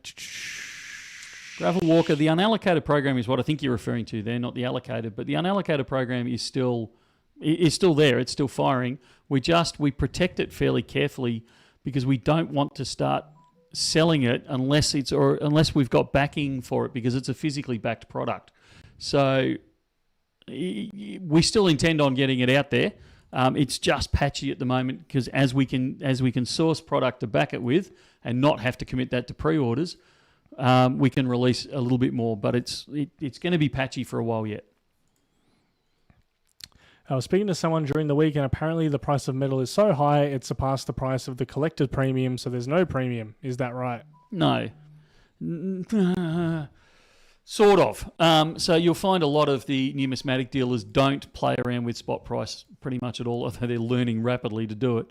Walker, the unallocated program is what I think you're referring to there, not the allocated. But the unallocated program is still there. It's still firing. We protect it fairly carefully because we don't want to start selling it unless we've got backing for it because it's a physically backed product. So we still intend on getting it out there. It's just patchy at the moment because as we can source product to back it with and not have to commit that to pre-orders, we can release a little bit more. But it's going to be patchy for a while yet. I was speaking to someone during the week, and apparently the price of metal is so high it surpassed the price of the collected premium, so there's no premium. Is that right? No. Sort of. So you'll find a lot of the numismatic dealers don't play around with spot price pretty much at all, although they're learning rapidly to do it,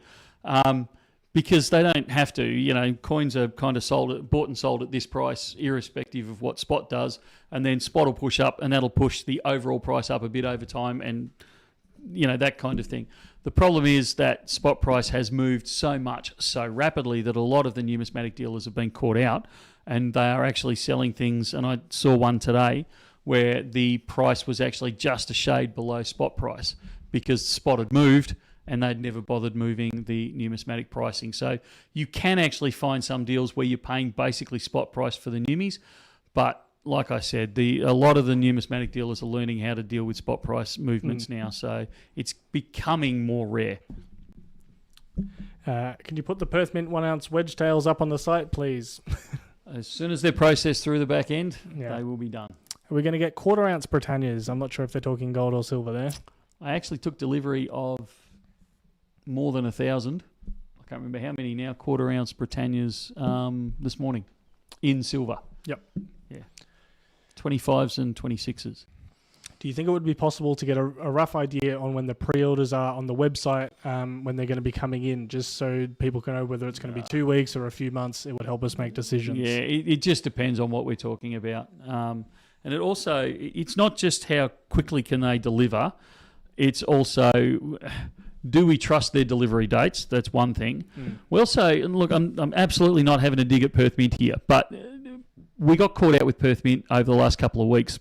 because they don't have to. You know, coins are kind of bought and sold at this price, irrespective of what spot does, and then spot will push up, and that'll push the overall price up a bit over time, and that kind of thing. The problem is that spot price has moved so much, so rapidly that a lot of the numismatic dealers have been caught out and they are actually selling things. And I saw one today where the price was actually just a shade below spot price because spot had moved and they'd never bothered moving the numismatic pricing. So you can actually find some deals where you're paying basically spot price for the numis, but like I said, a lot of the numismatic dealers are learning how to deal with spot price movements now, so it's becoming more rare. Can you put the Perth Mint 1 ounce wedge tails up on the site, please? As soon as they're processed through the back end, they will be done. Are we going to get 1/4 ounce Britannias? I'm not sure if they're talking gold or silver there. I actually took delivery of more than 1,000. I can't remember how many now, 1/4 ounce Britannias this morning in silver. Yep. Yeah. 25s and 26s. Do you think it would be possible to get a rough idea on when the pre-orders are on the website, when they're going to be coming in, just so people can know whether it's going to be 2 weeks or a few months? It would help us make decisions. Yeah, it just depends on what we're talking about. And it's not just how quickly can they deliver, it's also, do we trust their delivery dates? That's one thing. We also, and look, I'm absolutely not having a dig at Perth Mint here, but we got caught out with Perth Mint over the last couple of weeks.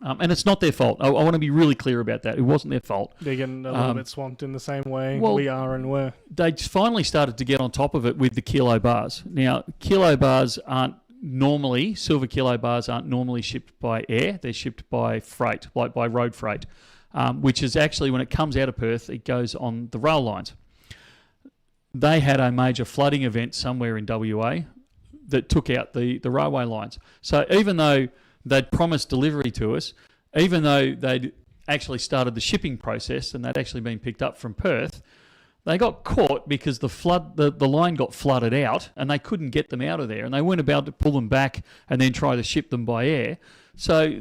And it's not their fault. I want to be really clear about that. It wasn't their fault. They're getting a little bit swamped in the same way we are and were. They finally started to get on top of it with the Kilobars. Now, Kilobars aren't normally, silver Kilobars aren't normally shipped by air. They're shipped by freight, like by road freight, which is actually, when it comes out of Perth, it goes on the rail lines. They had a major flooding event somewhere in WA that took out the railway lines. So even though they'd promised delivery to us, even though they'd actually started the shipping process and they'd actually been picked up from Perth, they got caught because the line got flooded out and they couldn't get them out of there, and they weren't about to pull them back and then try to ship them by air. So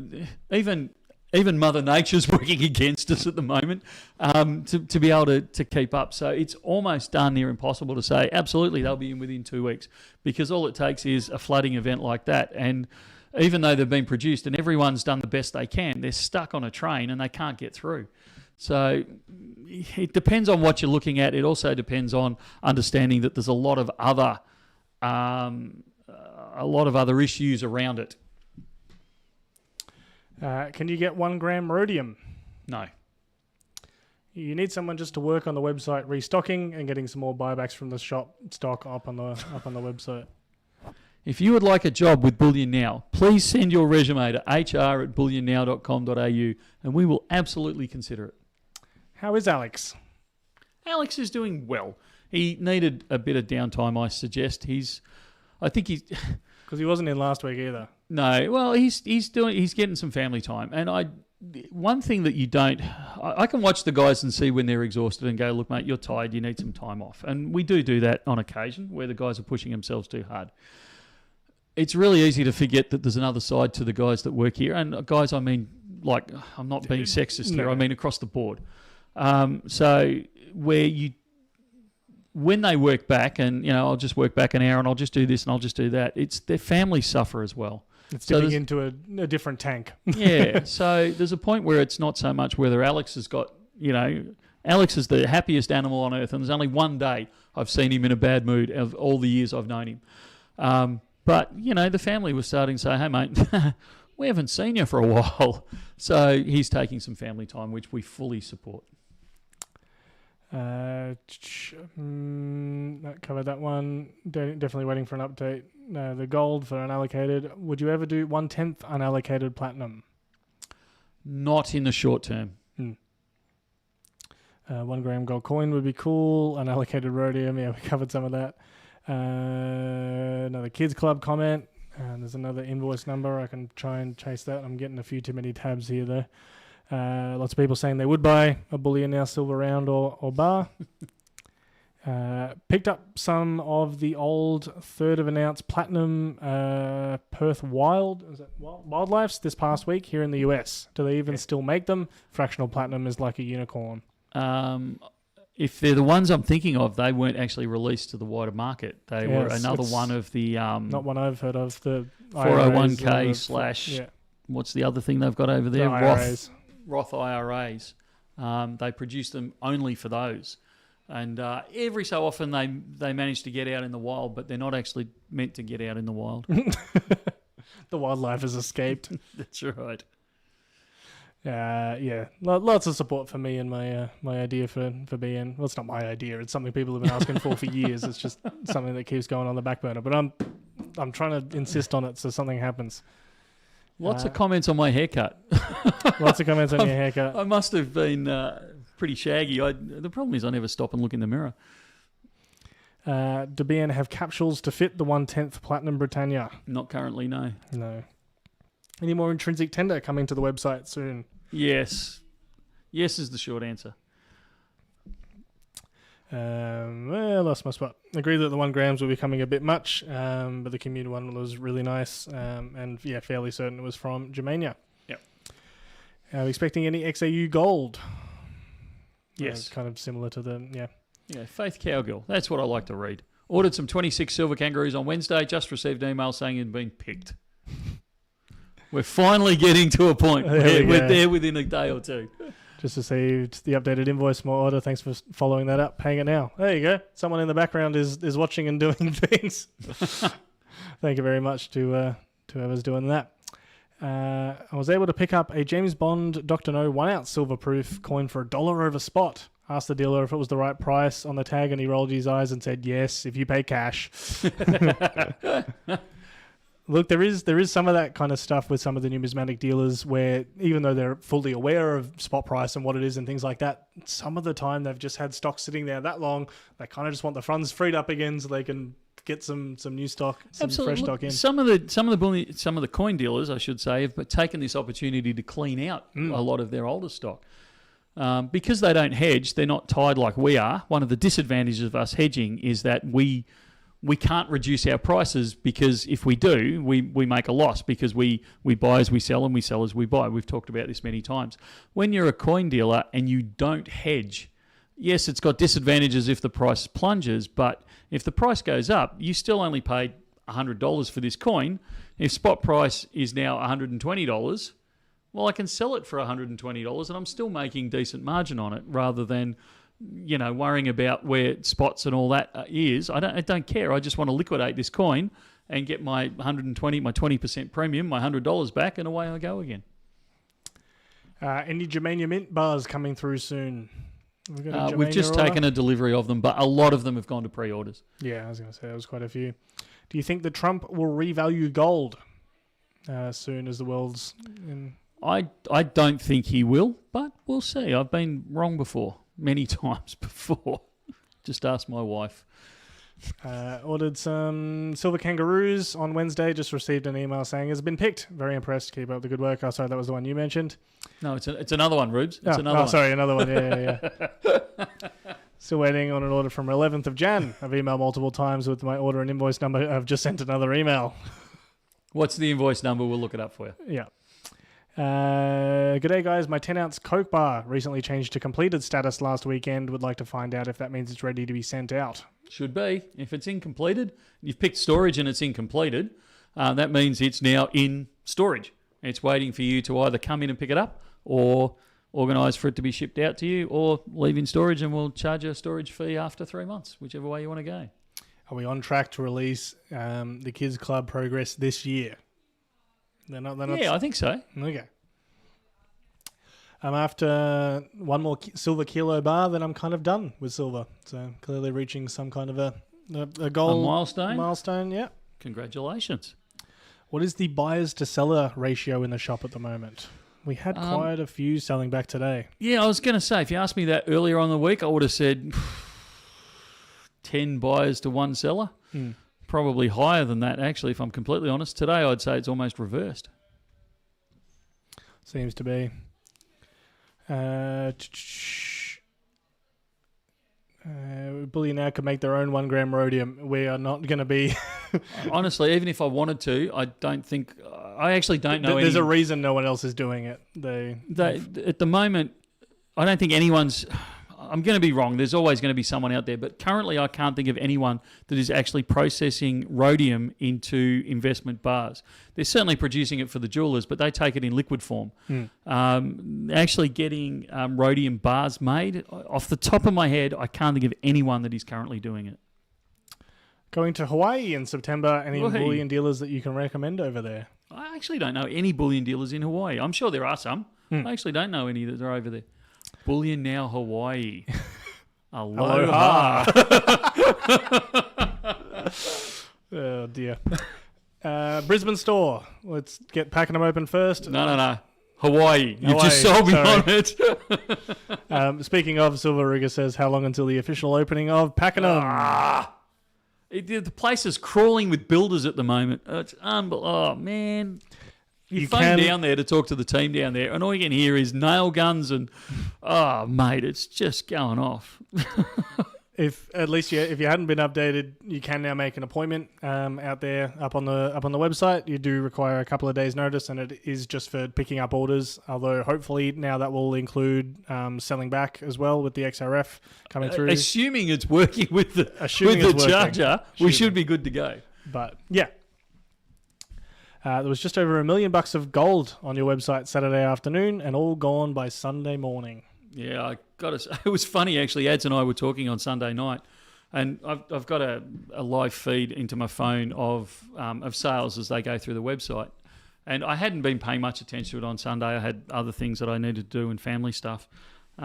even Mother Nature's working against us at the moment to be able to keep up. So it's almost darn near impossible to say, absolutely, they'll be in within 2 weeks, because all it takes is a flooding event like that. And even though they've been produced and everyone's done the best they can, they're stuck on a train and they can't get through. So it depends on what you're looking at. It also depends on understanding that there's a lot of other issues around it. Can you get 1 gram rhodium? No. You need someone just to work on the website restocking and getting some more buybacks from the shop stock up on the website. If you would like a job with Bullion Now, please send your resume to hr@bullionnow.com.au and we will absolutely consider it. How is Alex? Alex is doing well. He needed a bit of downtime, I suggest. I think he's because he wasn't in last week either. No, well, he's getting some family time. And one thing that I can watch the guys and see when they're exhausted and go, look, mate, you're tired, you need some time off. And we do that on occasion where the guys are pushing themselves too hard. It's really easy to forget that there's another side to the guys that work here. And guys, I mean, like, I'm not being sexist here. I mean across the board. So when they work back and, I'll just work back an hour and I'll just do this and I'll just do that, their families suffer as well. It's So dipping into a different tank. yeah, so there's a point where it's not so much whether Alex has got, Alex is the happiest animal on earth, and there's only one day I've seen him in a bad mood of all the years I've known him. But, the family was starting to say, hey, mate, we haven't seen you for a while. So he's taking some family time, which we fully support. That covered that one. Definitely waiting for an update. The gold for unallocated. Would you ever do 1/10 unallocated platinum? Not in the short term. 1 gram gold coin would be cool. Unallocated rhodium. Yeah, we covered some of that. Another kids club comment. There's another invoice number. I can try and chase that. I'm getting a few too many tabs here though. Lots of people saying they would buy a Bullion Now silver round or bar. Picked up some of the old 1/3 of an ounce platinum Perth Wildlifes this past week here in the US. Do they even still make them? Fractional platinum is like a unicorn. If they're the ones I'm thinking of, they weren't actually released to the wider market. They were another one of the... not one I've heard of. The 401k slash... What's the other thing they've got over there? Roth IRAs. They produce them only for those. And every so often they manage to get out in the wild, but they're not actually meant to get out in the wild. The wildlife has escaped. That's right. Lots of support for me and my idea for BN. Well, it's not my idea. It's something people have been asking for years. It's just something that keeps going on the back burner. But I'm trying to insist on it so something happens. Lots of comments on my haircut. Lots of comments on your haircut. I must have been pretty shaggy. The problem is I never stop and look in the mirror. Do BN have capsules to fit the 1/10 Platinum Britannia? Not currently, no. No. Any more intrinsic tender coming to the website soon? Yes. Yes is the short answer. I lost my spot. Agree that the 1 grams will be coming a bit much, but the community one was really nice, and fairly certain it was from Germania. Yep. Are we expecting any XAU gold? Yes. Kind of similar to the, Yeah, Faith Cowgill. That's what I like to read. Ordered some 26 silver kangaroos on Wednesday, just received an email saying it had been picked. We're finally getting to a point where we're there within a day or two. Just received the updated invoice, more order. Thanks for following that up. Paying it now. There you go. Someone in the background is watching and doing things. Thank you very much to whoever's doing that. I was able to pick up a James Bond Dr. No 1 ounce silver proof coin for $1 over spot. Asked the dealer if it was the right price on the tag, and he rolled his eyes and said, yes, if you pay cash. Look, there is some of that kind of stuff with some of the numismatic dealers where even though they're fully aware of spot price and what it is and things like that, some of the time they've just had stock sitting there that long. They kind of just want the funds freed up again so they can get some new stock, some fresh stock in. Some of the coin dealers, I should say, have taken this opportunity to clean out a lot of their older stock. Because they don't hedge, they're not tied like we are. One of the disadvantages of us hedging is that we can't reduce our prices, because if we do, we make a loss, because we buy as we sell and we sell as we buy. We've talked about this many times. When you're a coin dealer and you don't hedge, yes, it's got disadvantages if the price plunges, but if the price goes up, you still only paid $100 for this coin. If spot price is now $120, well, I can sell it for $120 and I'm still making decent margin on it, rather than worrying about where spots and all that is. I don't care. I just want to liquidate this coin and get my 120, my 20% premium, my $100 back, and away I go again. Any Germania Mint bars coming through soon? We've just taken a delivery of them, but a lot of them have gone to pre-orders. Yeah, I was going to say there was quite a few. Do you think that Trump will revalue gold soon as the world's in? I don't think he will, but we'll see. I've been wrong before. Many times before. Just ask my wife. Ordered some silver kangaroos on Wednesday. Just received an email saying it's been picked. Very impressed. Keep up the good work. Oh, sorry, that was the one you mentioned. No, it's another one, Rubes. It's another one. Sorry, another one. Yeah. Still waiting on an order from 11th of Jan. I've emailed multiple times with my order and invoice number. I've just sent another email. What's the invoice number? We'll look it up for you. Yeah. G'day guys, my 10 ounce Coke bar recently changed to completed status last weekend. Would like to find out if that means it's ready to be sent out. Should be. If it's incompleted, you've picked storage and it's incompleted, That means it's now in storage. It's waiting for you to either come in and pick it up or organise for it to be shipped out to you or leave in storage, and we'll charge a storage fee after 3 months, whichever way you want to go. Are we on track to release the Kids Club Progress this year? They're not. Yeah, I think so. Okay. After one more silver Kilobar, then I'm kind of done with silver. So clearly reaching some kind of a goal. A milestone? Milestone, yeah. Congratulations. What is the buyers to seller ratio in the shop at the moment? We had quite a few selling back today. Yeah, I was going to say, if you asked me that earlier on in the week, I would have said 10 buyers to 1 seller. Probably higher than that, actually, if I'm completely honest. Today, I'd say it's almost reversed. Seems to be. Bullion Now could make their own 1 gram rhodium. We are not going to be. Honestly, even if I wanted to, I actually don't know. There's a reason no one else is doing it. They at the moment, I don't think anyone's. I'm going to be wrong. There's always going to be someone out there, but currently I can't think of anyone that is actually processing rhodium into investment bars. They're certainly producing it for the jewelers, but they take it in liquid form. Actually getting rhodium bars made, off the top of my head, I can't think of anyone that is currently doing it. Going to Hawaii in September. Any bullion dealers that you can recommend over there? I actually don't know any bullion dealers in Hawaii. I'm sure there are some. I actually don't know any that are over there. Bullion Now Hawaii. Aloha. Oh, dear. Brisbane store. Let's get packing them open first. No. Hawaii. You've just sold me on it. Speaking of, Silver Rigger says, how long until the official opening of Pakenham? The place is crawling with builders at the moment. It's unbelievable. Oh, man. You phone down there to talk to the team down there, and all you can hear is nail guns and, oh, mate, it's just going off. If you hadn't been updated, you can now make an appointment out there up on the website. You do require a couple of days' notice, and it is just for picking up orders. Although hopefully now that will include selling back as well with the XRF coming through. Assuming it's working with the charger, we should be good to go. But yeah. There was just over $1 million of gold on your website Saturday afternoon, and all gone by Sunday morning. Yeah, I got to say, it was funny actually. Ads and I were talking on Sunday night, and I've got a live feed into my phone of sales as they go through the website, and I hadn't been paying much attention to it on Sunday. I had other things that I needed to do and family stuff. So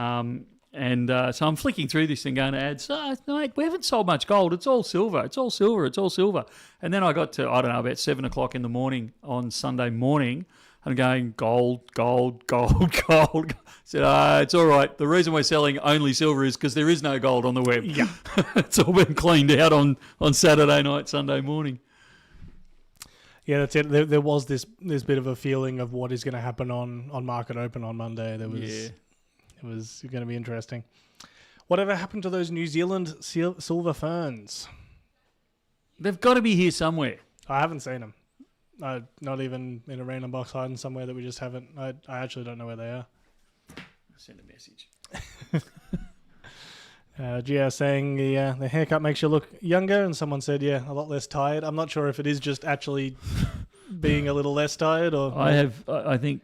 I'm flicking through this thing going to ads. Oh, mate, we haven't sold much gold. It's all silver. It's all silver. It's all silver. And then I got to, I don't know, about 7 o'clock in the morning on Sunday morning and going gold. I said, it's all right. The reason we're selling only silver is because there is no gold on the web. Yeah. It's all been cleaned out on Saturday night, Sunday morning. Yeah, that's it. There was this bit of a feeling of what is going to happen on market open on Monday. It was going to be interesting. Whatever happened to those New Zealand silver ferns? They've got to be here somewhere. I haven't seen them. Not even in a random box hiding somewhere that we just haven't. I actually don't know where they are. Send a message. Gia saying the haircut makes you look younger, and someone said, a lot less tired. I'm not sure if it is just actually being a little less tired or... I think,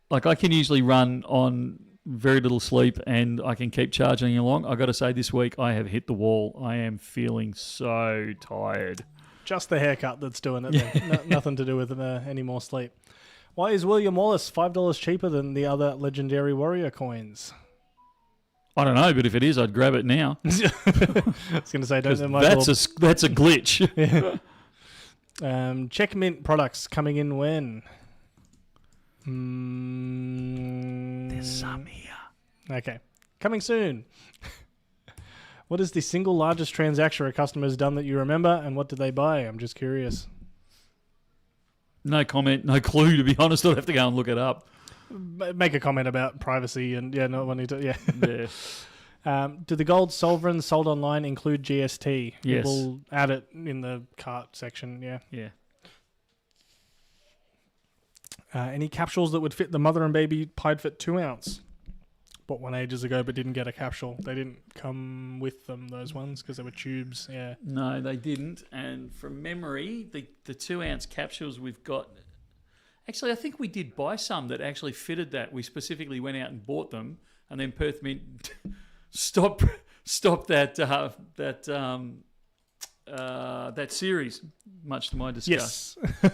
like I can usually run on very little sleep and I can keep charging along. I got to say this week I have hit the wall. I am feeling so tired. Just the haircut that's doing it then. Nothing to do with any more sleep. Why is William Wallace $5 cheaper than the other Legendary Warrior coins? I don't know, but if it is, I'd grab it now. I was going to say, don't know, that's a glitch. Yeah. Check Mint products coming in when? There's some here. Okay. Coming soon. What is the single largest transaction a customer has done that you remember, and what did they buy? I'm just curious. No comment, no clue, to be honest. I'll have to go and look it up. Make a comment about privacy and, not wanting to, Do the gold sovereigns sold online include GST? Yes. We'll add it in the cart section, Yeah. Any capsules that would fit the mother and baby pied fit 2 ounce? bought one ages ago but didn't get a capsule. They didn't come with them, those ones, because they were tubes. Yeah. No, they didn't. And from memory, the 2 ounce capsules we've got. Actually, I think we did buy some that actually fitted that. We specifically went out and bought them, and then Perth Mint stopped that series, much to my disgust. Yes.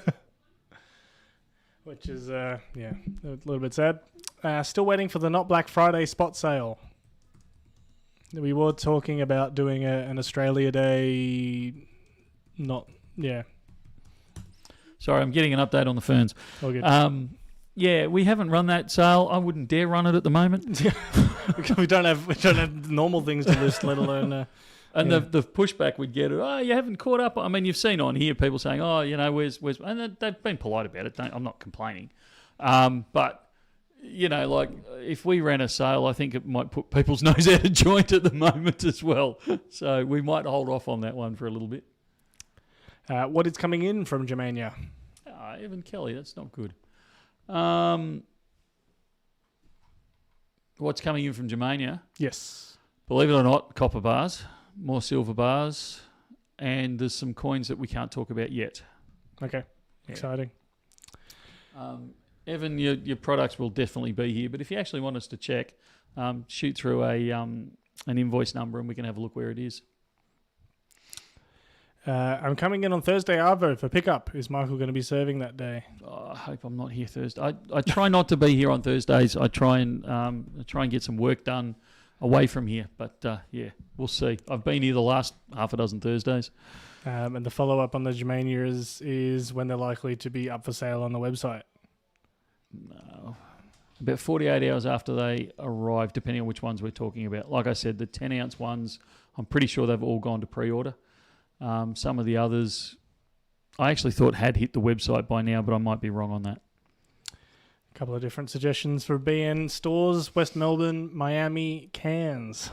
Which is, a little bit sad. Still waiting for the Not Black Friday spot sale. We were talking about doing an Australia Day, Sorry, I'm getting an update on the ferns. All good. Yeah, we haven't run that sale. I wouldn't dare run it at the moment. we don't have normal things to list, let alone. And the pushback we'd get, you haven't caught up. I mean, you've seen on here people saying, where's, and they've been polite about it. I'm not complaining, but like if we ran a sale, I think it might put people's nose out of joint at the moment as well. So we might hold off on that one for a little bit. What is coming in from Germania? Evan Kelly, that's not good. What's coming in from Germania? Yes. Believe it or not, copper bars, more silver bars, and there's some coins that we can't talk about yet. Okay. Yeah. Exciting. Evan, your products will definitely be here, but if you actually want us to check, shoot through an invoice number and we can have a look where it is. I'm coming in on Thursday, Arvo, for pickup. Is Michael going to be serving that day? I hope I'm not here Thursday. I try not to be here on Thursdays. I try and get some work done away from here. But we'll see. I've been here the last half a dozen Thursdays. And the follow-up on the Germania is when they're likely to be up for sale on the website. No. About 48 hours after they arrive, depending on which ones we're talking about. Like I said, the 10-ounce ones, I'm pretty sure they've all gone to pre-order. Some of the others, I actually thought had hit the website by now, but I might be wrong on that. A couple of different suggestions for BN stores: West Melbourne, Miami, Cairns.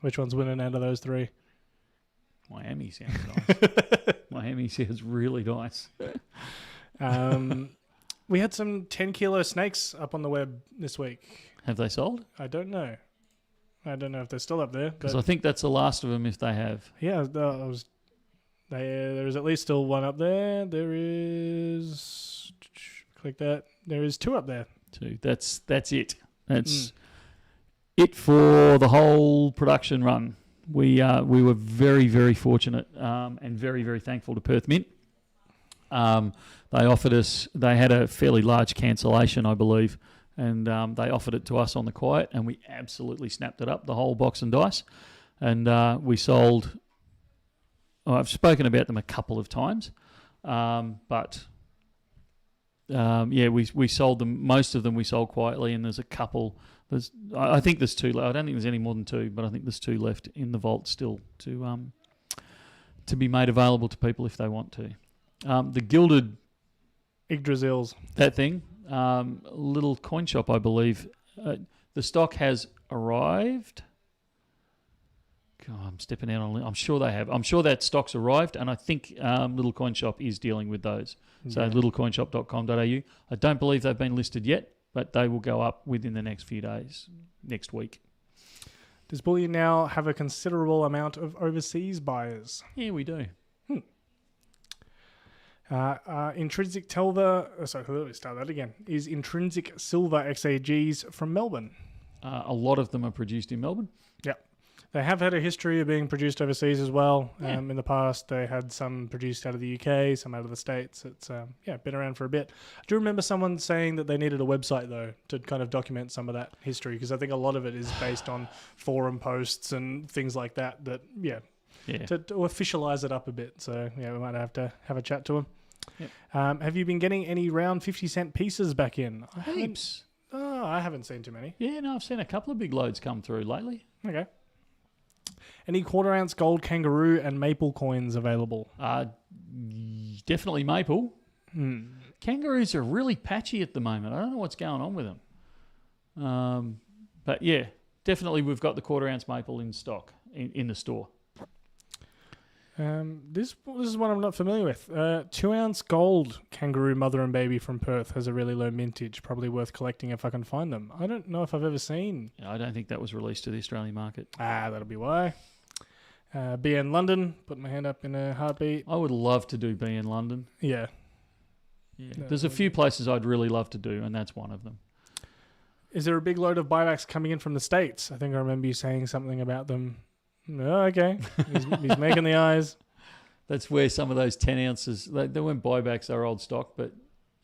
Which one's winning out of those three? Miami sounds nice. Miami sounds really nice. We had some 10-kilo snakes up on the web this week. Have they sold? I don't know. I don't know if they're still up there. Because I think that's the last of them if they have. Yeah, there is at least still one up there. There is... Click that. There is 2 up there. 2. That's it. That's it for the whole production run. We were very, very fortunate and very, very thankful to Perth Mint. They offered us... They had a fairly large cancellation, I believe, and they offered it to us on the quiet, and we absolutely snapped it up, the whole box and dice. And we sold... I've spoken about them a couple of times, but we sold them. Most of them we sold quietly, and there's a couple. I think there's 2 left. I don't think there's any more than 2, but I think there's 2 left in the vault still to be made available to people if they want to. The gilded Yggdrasils. That thing. Little coin shop, I believe. The stock has arrived. God, I'm stepping out on. I'm sure they have. I'm sure that stock's arrived, and I think Little Coin Shop is dealing with those. So littlecoinshop.com.au. I don't believe they've been listed yet, but they will go up within the next few days, next week. Does Bullion Now have a considerable amount of overseas buyers? Yeah, we do. Intrinsic Silver. Sorry, let me start that again. Is Intrinsic Silver XAGs from Melbourne? A lot of them are produced in Melbourne. Yep. They have had a history of being produced overseas as well. In the past, they had some produced out of the UK, some out of the States. It's been around for a bit. I do remember someone saying that they needed a website, though, to kind of document some of that history, because I think a lot of it is based on forum posts and things like that, to officialize it up a bit. So, we might have to have a chat to them. Yep. Have you been getting any round 50-cent pieces back in? Heaps. I haven't seen too many. Yeah, no, I've seen a couple of big loads come through lately. Okay. Any quarter-ounce gold kangaroo and maple coins available? Definitely maple. Kangaroos are really patchy at the moment. I don't know what's going on with them. But yeah, definitely we've got the quarter-ounce maple in stock in the store. This is one I'm not familiar with. 2-ounce gold kangaroo mother and baby from Perth has a really low mintage. Probably worth collecting if I can find them. I don't know if I've ever seen. I don't think that was released to the Australian market. That'll be why. BN London, put my hand up in a heartbeat. I would love to do B in London. Yeah. There's a few places I'd really love to do, and that's one of them. Is there a big load of buybacks coming in from the States? I think I remember you saying something about them. Oh, okay. He's making the eyes. That's where some of those 10 ounces, they weren't buybacks, they were old stock, but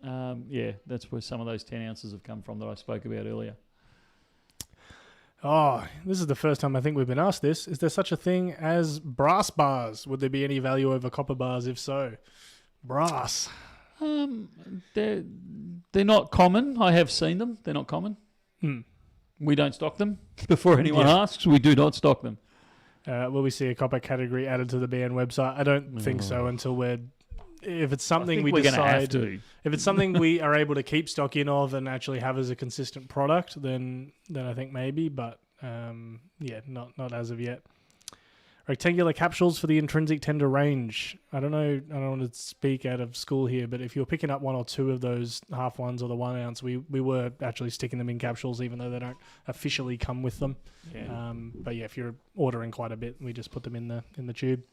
that's where some of those 10 ounces have come from that I spoke about earlier. Oh, this is the first time I think we've been asked this. Is there such a thing as brass bars? Would there be any value over copper bars? If so, brass. They're not common. I have seen them. They're not common. We don't stock them. Before anyone asks, we do not stock them. Will we see a copper category added to the BN website? I don't think so until if it's something we're decide, going to have to. If it's something we are able to keep stock in of and actually have as a consistent product, then I think maybe, but not as of yet. Rectangular capsules for the intrinsic tender range. I don't know. I don't want to speak out of school here, but if you're picking up one or two of those half ones or the 1 ounce, we were actually sticking them in capsules, even though they don't officially come with them. Yeah. But yeah, if you're ordering quite a bit, we just put them in the tube.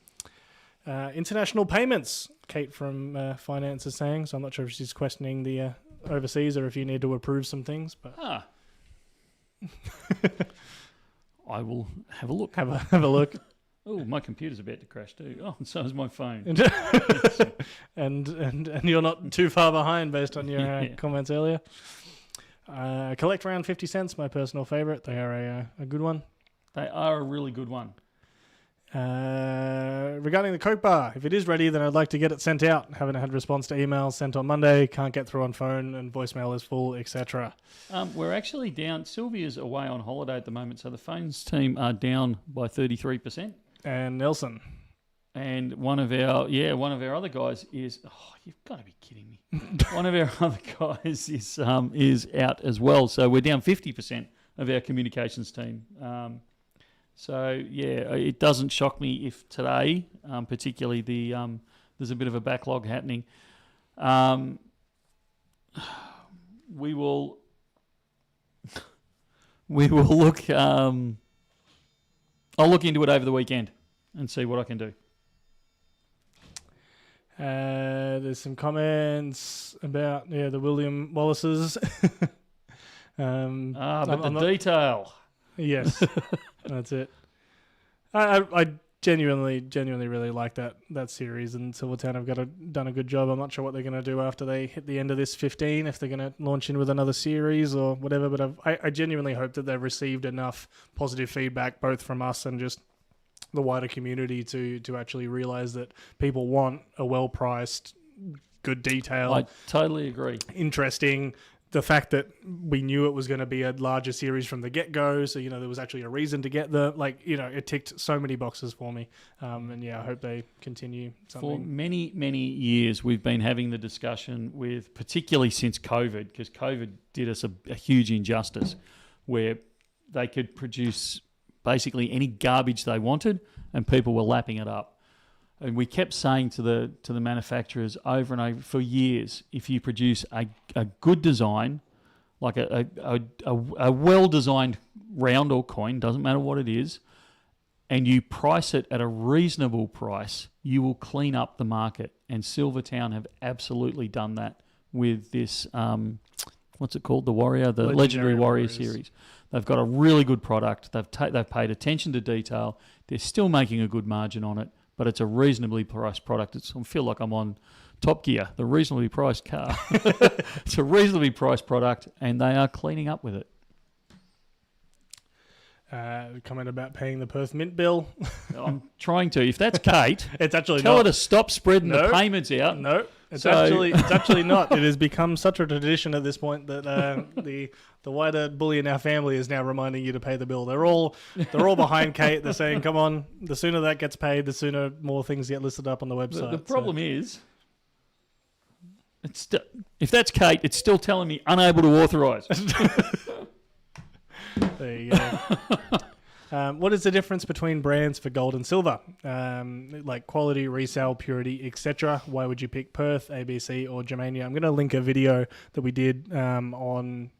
International payments. Kate from Finance is saying, so I'm not sure if she's questioning the overseas or if you need to approve some things. But I will have a look. Have a look. Oh, my computer's about to crash too. Oh, and so is my phone. and you're not too far behind based on your comments earlier. Collect around 50 cents, my personal favourite. They are a good one. They are a really good one. Regarding the Coke bar, if it is ready, then I'd like to get it sent out. Haven't had response to emails sent on Monday. Can't get through on phone, and voicemail is full, etc. We're actually down. Sylvia's away on holiday at the moment, so the phones team are down by 33%. And Nelson. And one of our other guys is. Oh, you've got to be kidding me! One of our other guys is out as well. So we're down 50% of our communications team. It doesn't shock me if today, particularly there's a bit of a backlog happening. We will look. I'll look into it over the weekend and see what I can do. There's some comments about the William Wallaces. Detail. Yes, that's it. I genuinely really like that series, and Silvertown have done a good job. I'm not sure what they're going to do after they hit the end of this 15, if they're going to launch in with another series or whatever, but I genuinely hope that they've received enough positive feedback, both from us and just the wider community, to actually realise that people want a well-priced, good detail. I totally agree. Interesting. The fact that we knew it was going to be a larger series from the get-go, so, there was actually a reason to get it ticked so many boxes for me. I hope they continue something. For many, many years, we've been having the discussion with, particularly since COVID, because COVID did us a huge injustice, where they could produce basically any garbage they wanted and people were lapping it up. And we kept saying to the manufacturers over and over for years, if you produce a good design, like a well-designed round or coin, doesn't matter what it is, and you price it at a reasonable price, you will clean up the market. And Silvertown have absolutely done that with this, what's it called? The Warrior, the Legendary Warrior series. They've got a really good product. They've paid attention to detail. They're still making a good margin on it, but it's a reasonably priced product. I feel like I'm on Top Gear, the reasonably priced car. It's a reasonably priced product, and they are cleaning up with it. Comment about paying the Perth Mint bill. I'm trying to. If that's Kate, it's actually tell not. her to stop spreading the payments out. No, it's actually not. It has become such a tradition at this point that the wider Bullion Now family is now reminding you to pay the bill. They're all behind Kate. They're saying, "Come on, the sooner that gets paid, the sooner more things get listed up on the website." The problem is, if that's Kate, it's still telling me unable to authorise. There you go. What is the difference between brands for gold and silver? Like quality, resale, purity, etc. Why would you pick Perth, ABC, or Germania? I'm going to link a video that we did on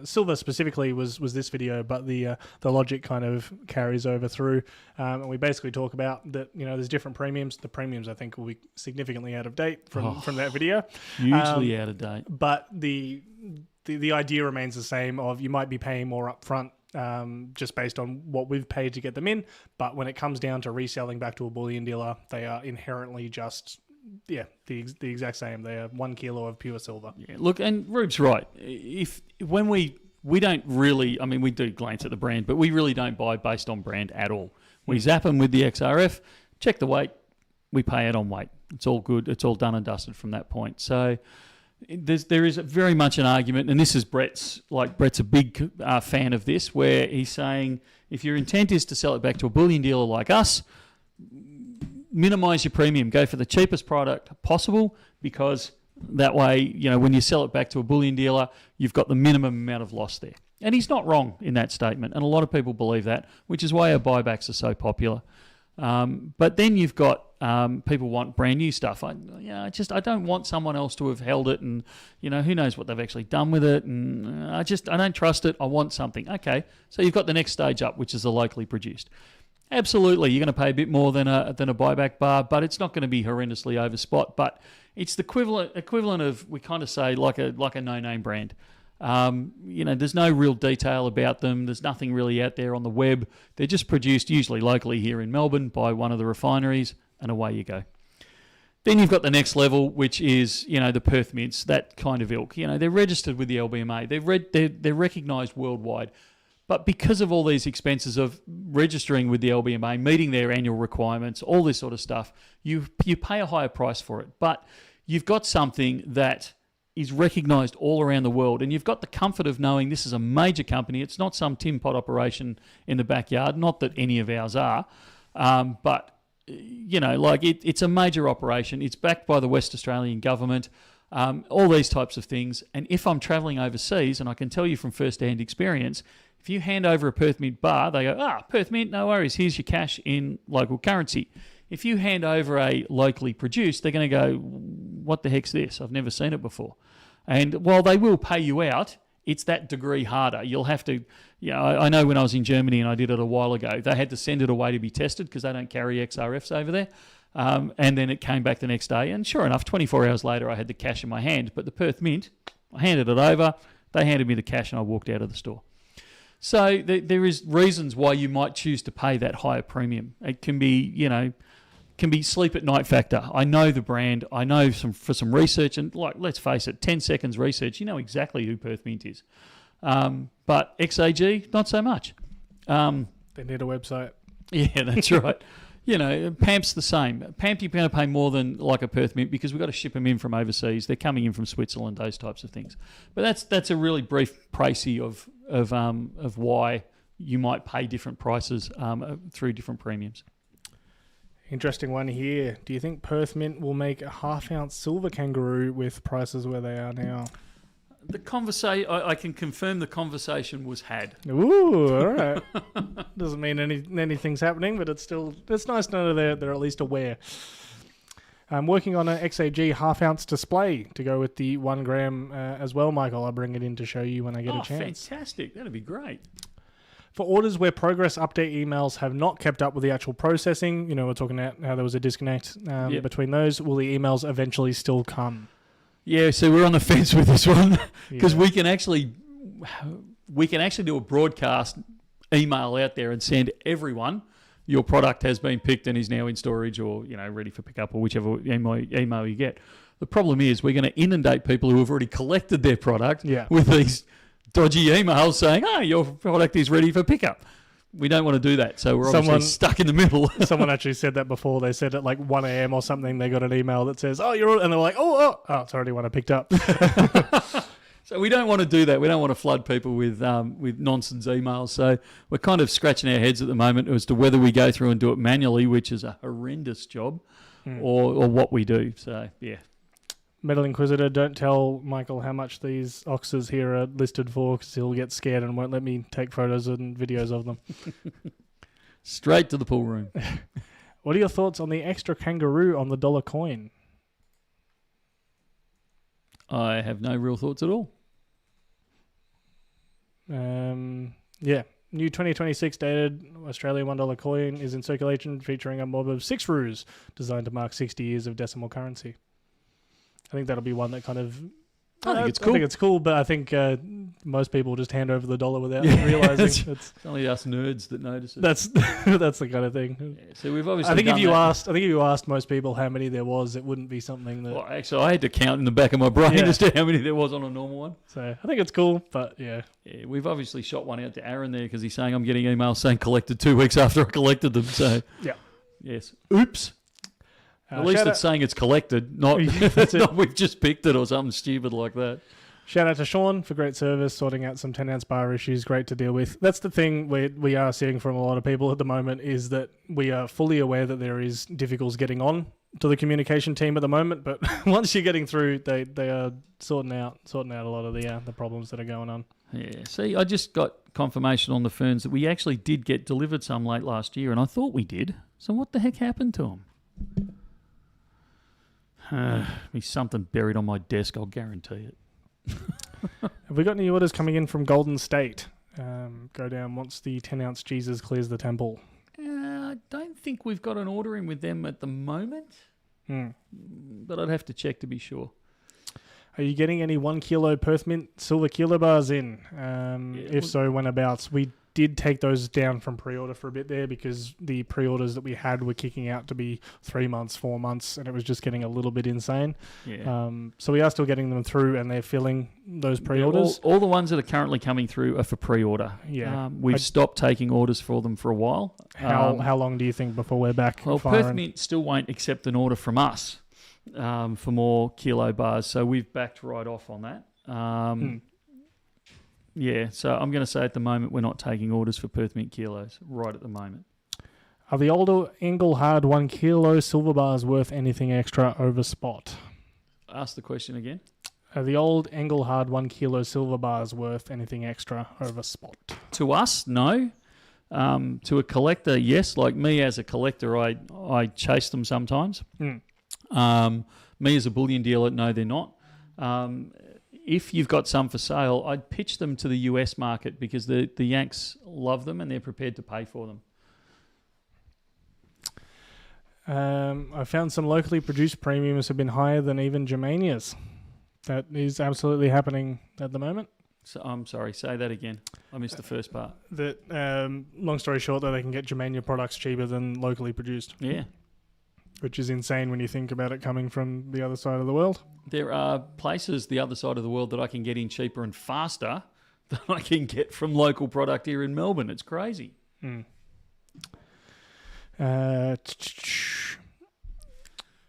silver specifically was this video, but the logic kind of carries over through, and we basically talk about that. There's different premiums. The premiums I think will be significantly out of date from that video, hugely out of date. But the idea remains the same. Of you might be paying more upfront. Just based on what we've paid to get them in, but when it comes down to reselling back to a bullion dealer, they are inherently just the exact same. They are 1 kilo of pure silver. Yeah, look, and Rube's right. When we don't really, I mean, we do glance at the brand, but we really don't buy based on brand at all. We zap them with the XRF, check the weight, we pay it on weight. It's all good. It's all done and dusted from that point. So there is very much an argument, and this is Brett's a big fan of this, where he's saying if your intent is to sell it back to a bullion dealer like us, minimise your premium, go for the cheapest product possible, because that way, when you sell it back to a bullion dealer, you've got the minimum amount of loss there. And he's not wrong in that statement, and a lot of people believe that, which is why our buybacks are so popular. But then you've got people want brand new stuff. I don't want someone else to have held it, and who knows what they've actually done with it, and I don't trust it. I want something. Okay, so you've got the next stage up, which is the locally produced. Absolutely, you're going to pay a bit more than a buyback bar, but it's not going to be horrendously over spot. But it's the equivalent of, we kind of say, like a no-name brand. There's no real detail about them. There's nothing really out there on the web. They're just produced usually locally here in Melbourne by one of the refineries, and away you go. Then you've got the next level, which is, the Perth Mints, that kind of ilk. They're registered with the LBMA. They're recognised worldwide. But because of all these expenses of registering with the LBMA, meeting their annual requirements, all this sort of stuff, you pay a higher price for it. But you've got something that is recognised all around the world, and you've got the comfort of knowing this is a major company. It's not some tin pot operation in the backyard, not that any of ours are, but it's a major operation. It's backed by the West Australian government, all these types of things. And if I'm travelling overseas, and I can tell you from first-hand experience, if you hand over a Perth Mint bar, they go, Perth Mint, no worries, here's your cash in local currency. If you hand over a locally produced, they're going to go, what the heck's this? I've never seen it before. And while they will pay you out, it's that degree harder. You'll have to, I know when I was in Germany, and I did it a while ago, they had to send it away to be tested because they don't carry XRFs over there. And then it came back the next day. And sure enough, 24 hours later, I had the cash in my hand. But the Perth Mint, I handed it over, they handed me the cash, and I walked out of the store. So there is reasons why you might choose to pay that higher premium. It can be sleep at night factor. I know the brand. I know for some research, and let's face it, 10 seconds research, you know exactly who Perth Mint is. But XAG, not so much. They need a website. Yeah, that's right. PAMP's the same. PAMP, you're going to pay more than like a Perth Mint because we've got to ship them in from overseas. They're coming in from Switzerland, those types of things. But that's a really brief précis of why you might pay different prices through different premiums. Interesting one here. Do you think Perth Mint will make a half-ounce silver kangaroo with prices where they are now? The conversation, I can confirm the conversation was had. Ooh, all right. Doesn't mean anything's happening, but it's nice to know they're at least aware. I'm working on an XAG half-ounce display to go with the 1 gram as well, Michael. I'll bring it in to show you when I get a chance. Fantastic. That'd be great. For orders where progress update emails have not kept up with the actual processing, we're talking about how there was a disconnect between those, will the emails eventually still come? Yeah, so we're on the fence with this one because we can actually do a broadcast email out there and send everyone your product has been picked and is now in storage or ready for pickup or whichever email you get. The problem is we're going to inundate people who have already collected their product with these dodgy emails saying, your product is ready for pickup. We don't want to do that, so we're obviously stuck in the middle. Someone actually said that before. They said at 1 a.m. or something, they got an email that says, you're on, and they're like, it's already one I picked up. So we don't want to do that. We don't want to flood people with nonsense emails. So we're kind of scratching our heads at the moment as to whether we go through and do it manually, which is a horrendous job, or what we do. So, yeah. Metal Inquisitor, don't tell Michael how much these oxes here are listed for, because he'll get scared and won't let me take photos and videos of them. Straight to the pool room. What are your thoughts on the extra kangaroo on the dollar coin? I have no real thoughts at all. Yeah. New 2026 dated Australian $1 coin is in circulation, featuring a mob of 6 roos designed to mark 60 years of decimal currency. I think that'll be one that kind of... I think it's cool. I think it's cool, but I think most people just hand over the dollar without realizing. It's only us nerds that notice it. That's the kind of thing. Yeah, so we've obviously. I think if you asked most people how many there was, it wouldn't be something that. Well, actually, I had to count in the back of my brain as to how many there was on a normal one. So I think it's cool, but yeah. Yeah, we've obviously shot one out to Aaron there because he's saying I'm getting emails saying collected 2 weeks after I collected them. So yeah, yes. Oops. At least it's saying it's collected, not we've just picked it or something stupid like that. Shout out to Sean for great service, sorting out some 10-ounce bar issues, great to deal with. That's the thing we are seeing from a lot of people at the moment, is that we are fully aware that there is difficulties getting on to the communication team at the moment, but once you're getting through, they are sorting out a lot of the problems that are going on. Yeah, see, I just got confirmation on the ferns that we actually did get delivered some late last year, and I thought we did. So what the heck happened to them? Be something buried on my desk, I'll guarantee it. Have we got any orders coming in from Golden State? Go down once the 10-ounce Jesus clears the temple. I don't think we've got an order in with them at the moment, but I'd have to check to be sure. Are you getting any 1 kilo Perth Mint silver kilobars in? If so, when abouts? We did take those down from pre-order for a bit there because the pre-orders that we had were kicking out to be 3 months, 4 months, and it was just getting a little bit insane. Yeah. So we are still getting them through, and they're filling those pre-orders. All the ones that are currently coming through are for pre-order. Yeah. We've stopped taking orders for them for a while. How long do you think before we're back? Well, Perth Mint still won't accept an order from us for more kilo bars, so we've backed right off on that. Yeah, so I'm going to say at the moment we're not taking orders for Perth Mint kilos right at the moment. Are the older Engelhard 1 kilo silver bars worth anything extra over spot? Ask the question again. Are the old Engelhard 1 kilo silver bars worth anything extra over spot? To us, no. To a collector, yes. Like me as a collector, I chase them sometimes. Me as a bullion dealer, no, they're not. If you've got some for sale, I'd pitch them to the US market because the Yanks love them and they're prepared to pay for them. I found some locally produced premiums have been higher than even Germania's. That is absolutely happening at the moment. So I'm sorry, say that again. I missed the first part. That long story short, that they can get Germania products cheaper than locally produced. Yeah. Which is insane when you think about it coming from the other side of the world. There are places the other side of the world that I can get in cheaper and faster than I can get from local product here in Melbourne. It's crazy. VB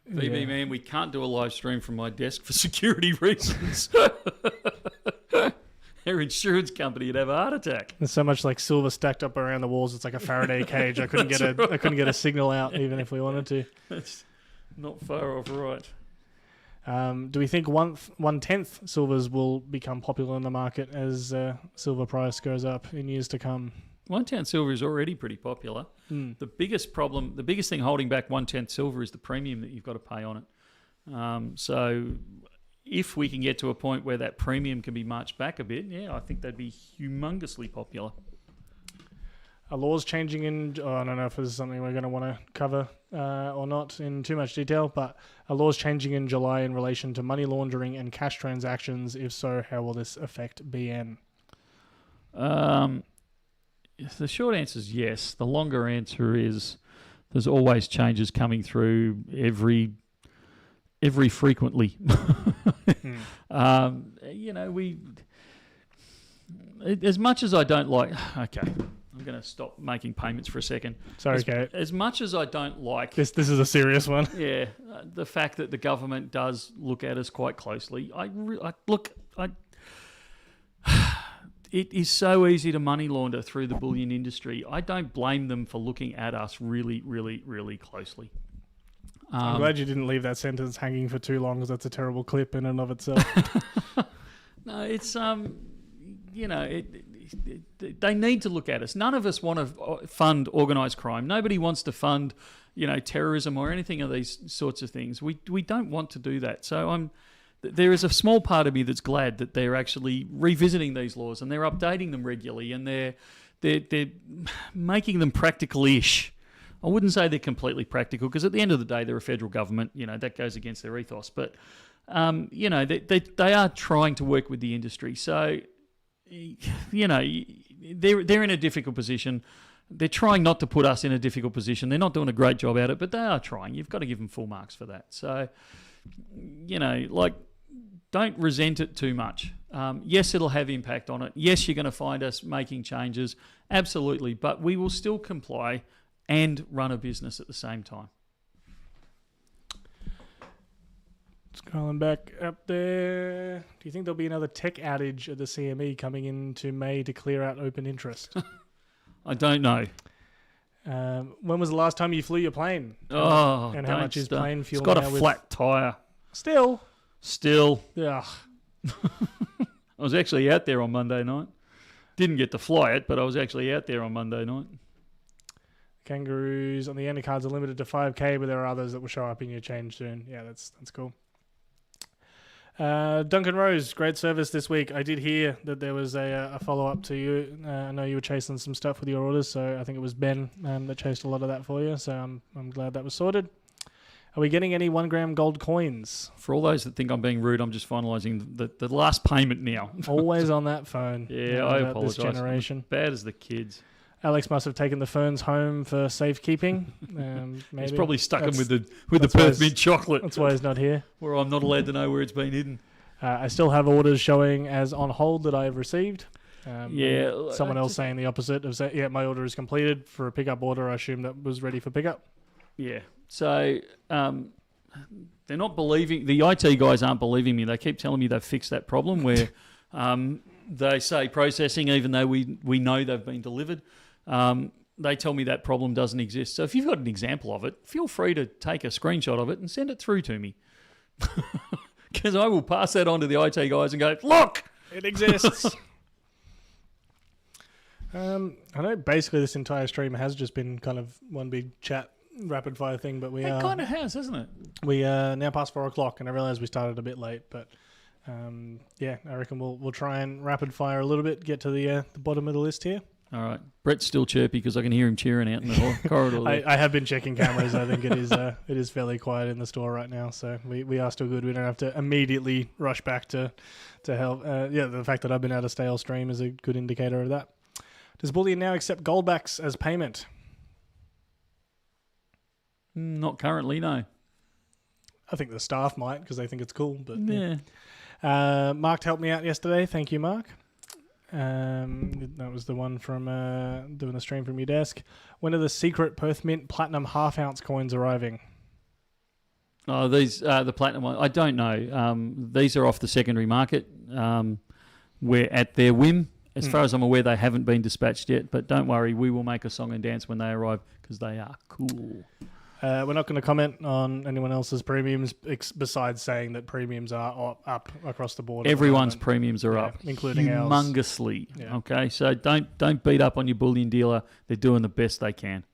man, we can't do a live stream from my desk for security reasons. Our insurance company would have a heart attack. There's so much like silver stacked up around the walls. It's like a Faraday cage. I couldn't get a signal out even if we wanted to. That's not far off right. Do we think 1/10 silvers will become popular in the market as silver price goes up in years to come? 1/10 silver is already pretty popular. The biggest thing holding back 1/10 silver is the premium that you've got to pay on it. So if we can get to a point where that premium can be marched back a bit, yeah, I think that'd be humongously popular. Are laws changing I don't know if this is something we're going to want to cover or not in too much detail, but are laws changing in July in relation to money laundering and cash transactions? If so, how will this affect BN? The short answer is yes. The longer answer is there's always changes coming through every frequently. As much as I don't like... Okay, I'm going to stop making payments for a second. Sorry, Kate. As much as I don't like... This is a serious one. Yeah, the fact that the government does look at us quite closely. It is so easy to money launder through the bullion industry. I don't blame them for looking at us really, really, really closely. I'm glad you didn't leave that sentence hanging for too long, because that's a terrible clip in and of itself. No, it's they need to look at us. None of us want to fund organised crime. Nobody wants to fund, terrorism or anything of these sorts of things. We don't want to do that. So there is a small part of me that's glad that they're actually revisiting these laws and they're updating them regularly, and they're making them practical-ish. I wouldn't say they're completely practical, because at the end of the day, they're a federal government. That goes against their ethos. But they are trying to work with the industry. So they're in a difficult position. They're trying not to put us in a difficult position. They're not doing a great job at it, but they are trying. You've got to give them full marks for that. So, don't resent it too much. Yes, it'll have impact on it. Yes, you're going to find us making changes. Absolutely. But we will still comply and run a business at the same time. Scrolling back up there. Do you think there'll be another tech outage at the CME coming into May to clear out open interest? I don't know. When was the last time you flew your plane? Oh, and how much is plane fuel? It's got a flat tyre. Still. Yeah. I was actually out there on Monday night. Didn't get to fly it, but I was actually out there on Monday night. Kangaroos on the Endercards are limited to 5K, but there are others that will show up in your change soon. Yeah, that's cool. Duncan Rose, great service this week. I did hear that there was a follow-up to you. I know you were chasing some stuff with your orders, so I think it was Ben that chased a lot of that for you, so I'm glad that was sorted. Are we getting any 1 gram gold coins? For all those that think I'm being rude, I'm just finalising the last payment now. Always on that phone. Yeah, I apologise. This generation. Bad as the kids. Alex must have taken the ferns home for safekeeping. Maybe. He's probably stuck them with the Perth Mint chocolate. That's why he's not here. Where I'm not allowed to know where it's been hidden. I still have orders showing as on hold that I have received. Someone else saying the opposite of saying, my order is completed for a pickup order. I assume that was ready for pickup. Yeah. So they're not believing. The IT guys aren't believing me. They keep telling me they've fixed that problem where they say processing even though we know they've been delivered. They tell me that problem doesn't exist. So if you've got an example of it, feel free to take a screenshot of it and send it through to me. Because I will pass that on to the IT guys and go, look, it exists. I know basically this entire stream has just been kind of one big chat rapid fire thing, but it kind of has, hasn't it? We now past 4 o'clock, and I realise we started a bit late, but I reckon we'll try and rapid fire a little bit, get to the bottom of the list here. All right. Brett's still chirpy because I can hear him cheering out in the corridor. I have been checking cameras. I think it is fairly quiet in the store right now, so we are still good. We don't have to immediately rush back to help. The fact that I've been able to stay all stream is a good indicator of that. Does Bullion now accept goldbacks as payment? Not currently, no. I think the staff might because they think it's cool. But yeah. Mark helped me out yesterday. Thank you, Mark. That was the one from doing the stream from your desk. When are the secret Perth Mint Platinum half-ounce coins arriving? Oh, these the Platinum one. I don't know. These are off the secondary market. We're at their whim. As far as I'm aware, they haven't been dispatched yet. But don't worry, we will make a song and dance when they arrive because they are cool. We're not going to comment on anyone else's premiums besides saying that premiums are up across the board. Everyone's premiums are up, including humongously. Ours. Yeah. Okay, so don't beat up on your bullion dealer. They're doing the best they can.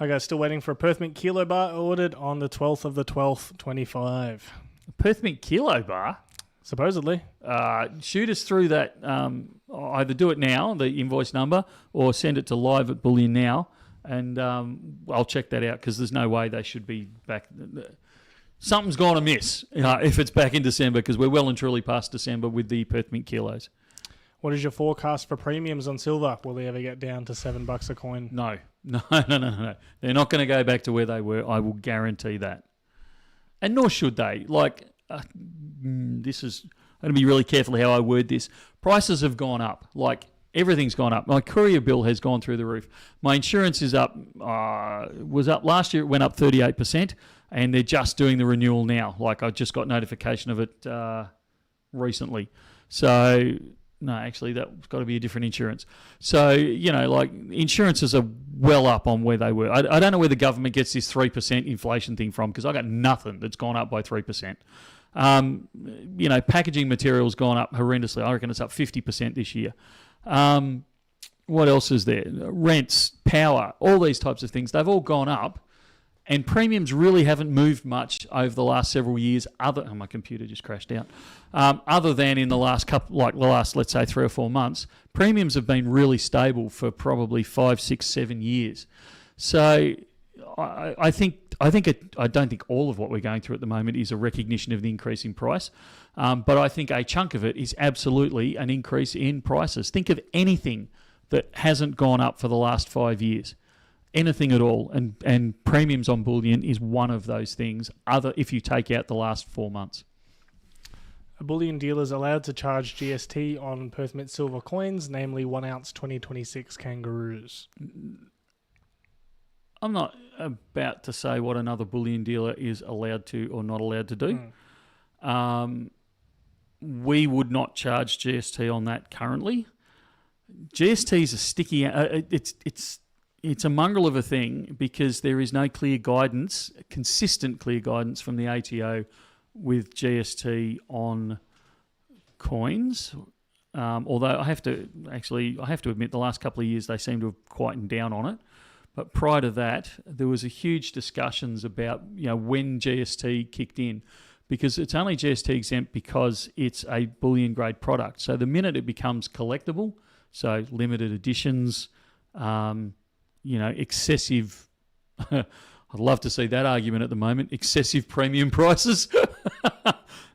Okay, still waiting for a Perth Mint Kilobar ordered on the 12th of the 12th, 25. Perth Mint Kilobar? Supposedly. Shoot us through that. Either do it now, the invoice number, or send it to live at Bullion Now. And I'll check that out because there's no way they should be back. Something's gone amiss if it's back in December because we're well and truly past December with the Perth Mint kilos. What is your forecast for premiums on silver? Will they ever get down to $7 a coin? No. They're not going to go back to where they were. I will guarantee that. And nor should they. This is I'm going to be really careful how I word this. Prices have gone up. Everything's gone up. My courier bill has gone through the roof. My insurance is up. Was up last year. It went up 38%, and they're just doing the renewal now. I just got notification of it recently. So no, actually, that's got to be a different insurance. So insurances are well up on where they were. I don't know where the government gets this 3% inflation thing from, because I got nothing that's gone up by 3%. Packaging material's gone up horrendously. I reckon it's up 50% this year. What else is there? Rents, power, all these types of things. They've all gone up, and premiums really haven't moved much over the last several years. My computer just crashed out. Other than in the last let's say 3 or 4 months, premiums have been really stable for probably 5, 6, 7 years. So I don't think all of what we're going through at the moment is a recognition of the increase in price, but I think a chunk of it is absolutely an increase in prices. Think of anything that hasn't gone up for the last 5 years, anything at all, and premiums on bullion is one of those things. If you take out the last 4 months. A bullion dealer is allowed to charge GST on Perth Mint silver coins, namely 1 ounce 2026 kangaroos. I'm not about to say what another bullion dealer is allowed to or not allowed to do. We would not charge GST on that currently. GST is a sticky. It's a mongrel of a thing, because there is no clear guidance, consistent clear guidance from the ATO with GST on coins. Although I have to admit, the last couple of years they seem to have quietened down on it. But prior to that, there was a huge discussions about when GST kicked in, because it's only GST exempt because it's a bullion grade product. So the minute it becomes collectible, so limited editions, excessive. I'd love to see that argument at the moment. Excessive premium prices,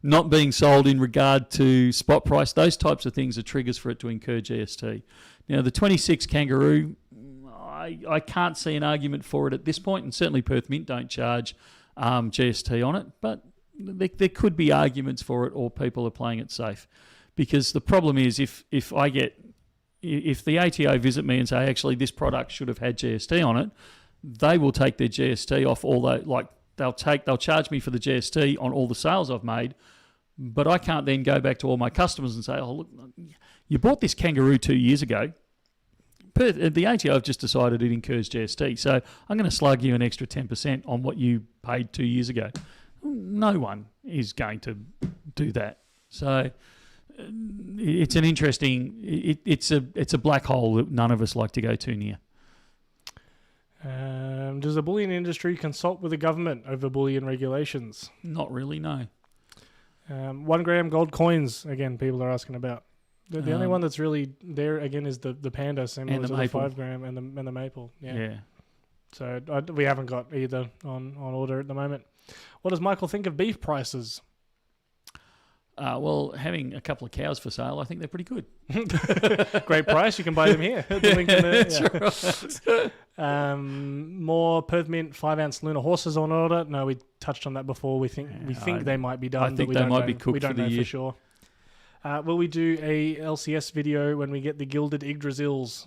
not being sold in regard to spot price. Those types of things are triggers for it to incur GST. Now, the 26 kangaroo, I can't see an argument for it at this point, and certainly Perth Mint don't charge GST on it, but there could be arguments for it, or people are playing it safe. Because the problem is, if the ATO visit me and say, actually, this product should have had GST on it, they will take their GST off they'll charge me for the GST on all the sales I've made, but I can't then go back to all my customers and say, oh, look, you bought this kangaroo 2 years ago. The ATO have just decided it incurs GST, so I'm going to slug you an extra 10% on what you paid 2 years ago. No one is going to do that. So it's an interesting. It's a black hole that none of us like to go too near. Does the bullion industry consult with the government over bullion regulations? Not really, no. 1 gram gold coins, again, people are asking about. The only one that's really there, again, is the Panda, same as the 5 gram and the Maple. Yeah. So we haven't got either on order at the moment. What does Michael think of beef prices? Well, having a couple of cows for sale, I think they're pretty good. Great price. You can buy them here. The link in there. That's right. More Perth Mint 5 ounce Lunar horses on order. No, we touched on that before. We think they might be done. I think they might be cooked we don't for the know year. for sure. Will we do a LCS video when we get the gilded Yggdrasils